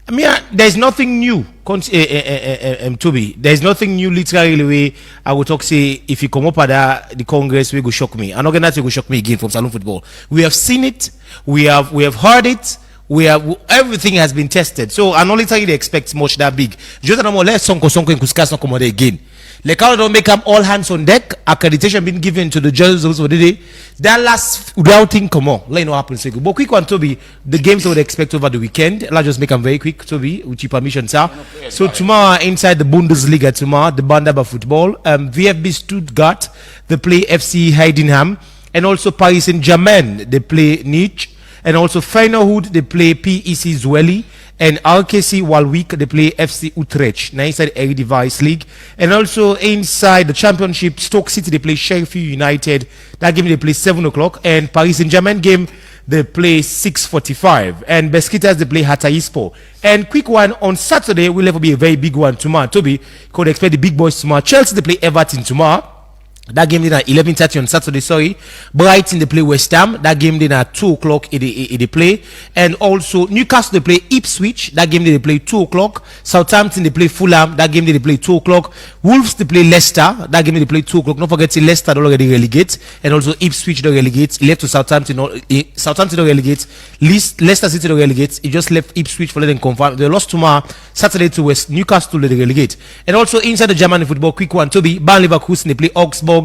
I mean, there's nothing new, Toby. There's nothing new literally way I would talk say if you come up at the Congress, we go shock me. I'm not gonna go shock me again from Salon football. We have seen it, we have heard it, everything has been tested. So I'm not literally they expect much that big. Just no more let Sonko and Kuskas not come out again. Like how don't make them all hands on deck, accreditation been given to the judges for the day. That last routing come on. Let know happen. So but quick one, Toby, the games I would expect over the weekend. Let's just make them very quick, Toby, with your permission, sir. So tomorrow inside the Bundesliga tomorrow, the Bundesliga football, VfB Stuttgart, they play FC Heidenheim, and also Paris Saint-Germain, they play Nice, and also Feyenoord, they play PEC Zwolle. And RKC Walwijk, they play FC Utrecht. Now inside the Eredivisie League. And also inside the Championship, Stoke City, they play Sheffield United. That game, they play 7 o'clock. And Paris Saint-Germain game, they play 6:45. And Besiktas, they play Hatayspor. And quick one, on Saturday, will ever be a very big one tomorrow. Toby, could expect the big boys tomorrow. Chelsea, they play Everton tomorrow. That game then at 11:30 on Saturday, sorry. Brighton, they play West Ham. That game then at 2 o'clock, they play. And also, Newcastle, they play Ipswich. That game they play 2 o'clock. Southampton, they play Fulham. That game they play 2 o'clock. Wolves, they play Leicester. That game they play 2 o'clock. Don't forget, Leicester don't already relegate. And also, Ipswich don't relegate. Left to Southampton. Southampton don't relegate. Leicester City don't relegate. It just left Ipswich for letting confirm. They lost tomorrow, Saturday to West Newcastle, they relegate. And also, inside the German football, quick one. Toby, Bayern Leverkusen, they play Augsburg.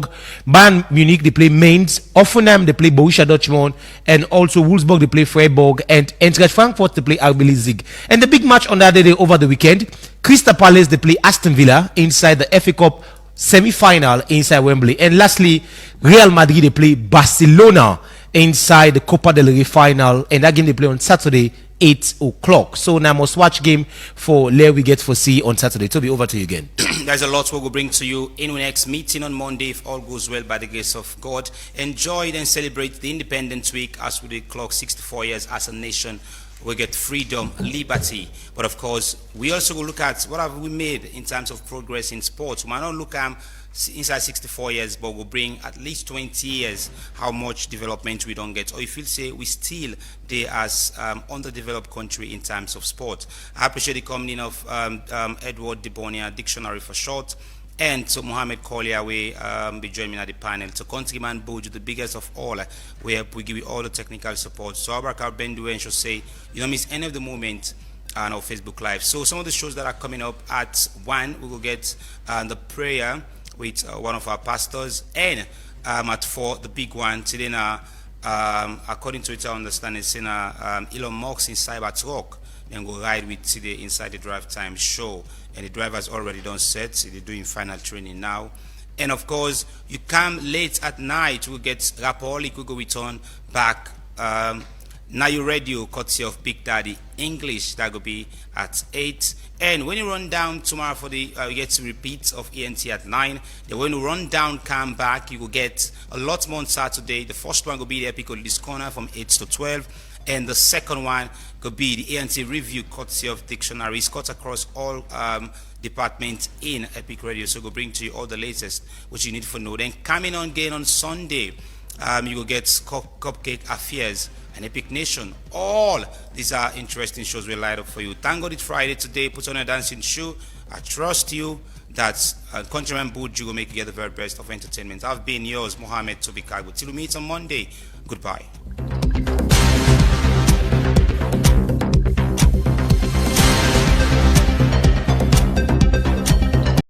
Bayern Munich, they play Mainz. Offenheim, they play Borussia Dortmund. And also Wolfsburg, they play Freiburg. And Eintracht Frankfurt, they play RB Leipzig. And the big match on that day over the weekend, Crystal Palace, they play Aston Villa inside the FA Cup semi-final inside Wembley. And lastly, Real Madrid, they play Barcelona inside the Copa del Rey final. And that game they play on Saturday, 8 o'clock. So now must watch game for Leo we get for see on Saturday. Toby, over to you again. There's a lot we will bring to you in our next meeting on Monday if all goes well by the grace of God. Enjoy and celebrate the Independence Week as we clock 64 years as a nation we get freedom, liberty. But of course, we also will look at what have we made in terms of progress in sports. We might not look at inside 64 years, but we'll bring at least 20 years how much development we don't get. Or if you say we still there as underdeveloped country in terms of sport. I appreciate the coming in of Edward Debonia, Dictionary for short, and so Mohammed Collier will be joining at the panel. So Countryman Buju, the biggest of all, we give you all the technical support. So Abrakar Benduwe should say, you don't miss any of the moment on our Facebook Live. So some of the shows that are coming up at 1, we will get the prayer with one of our pastors, and at 4, the big one, today now, according to it, I understand, it's in Elon Musk in Cybertruck, then go ride with today inside the drive time show. And the driver's already done set, so they're doing final training now. And of course, you come late at night, we'll get Rapaholic, we'll go return back. Now you radio, courtesy of Big Daddy English, that will be at 8. And when you run down tomorrow for the, you get to repeat of ENT at 9. Then when you run down, come back, you will get a lot more on Saturday. The first one will be the Epic Oldies Corner from 8 to 12. And the second one could be the ENT review, courtesy of Dictionaries, cut across all departments in Epic Radio. So we'll bring to you all the latest, which you need to know. Then coming on again on Sunday, you will get Cupcake Affairs and Epic Nation. All these are interesting shows we light up for you. Thank God it's Friday today. Put on a dancing shoe. I trust you that Countryman Buju will make you get the very best of entertainment. I've been yours, Mohammed Tobikago. Till we meet on Monday. Goodbye.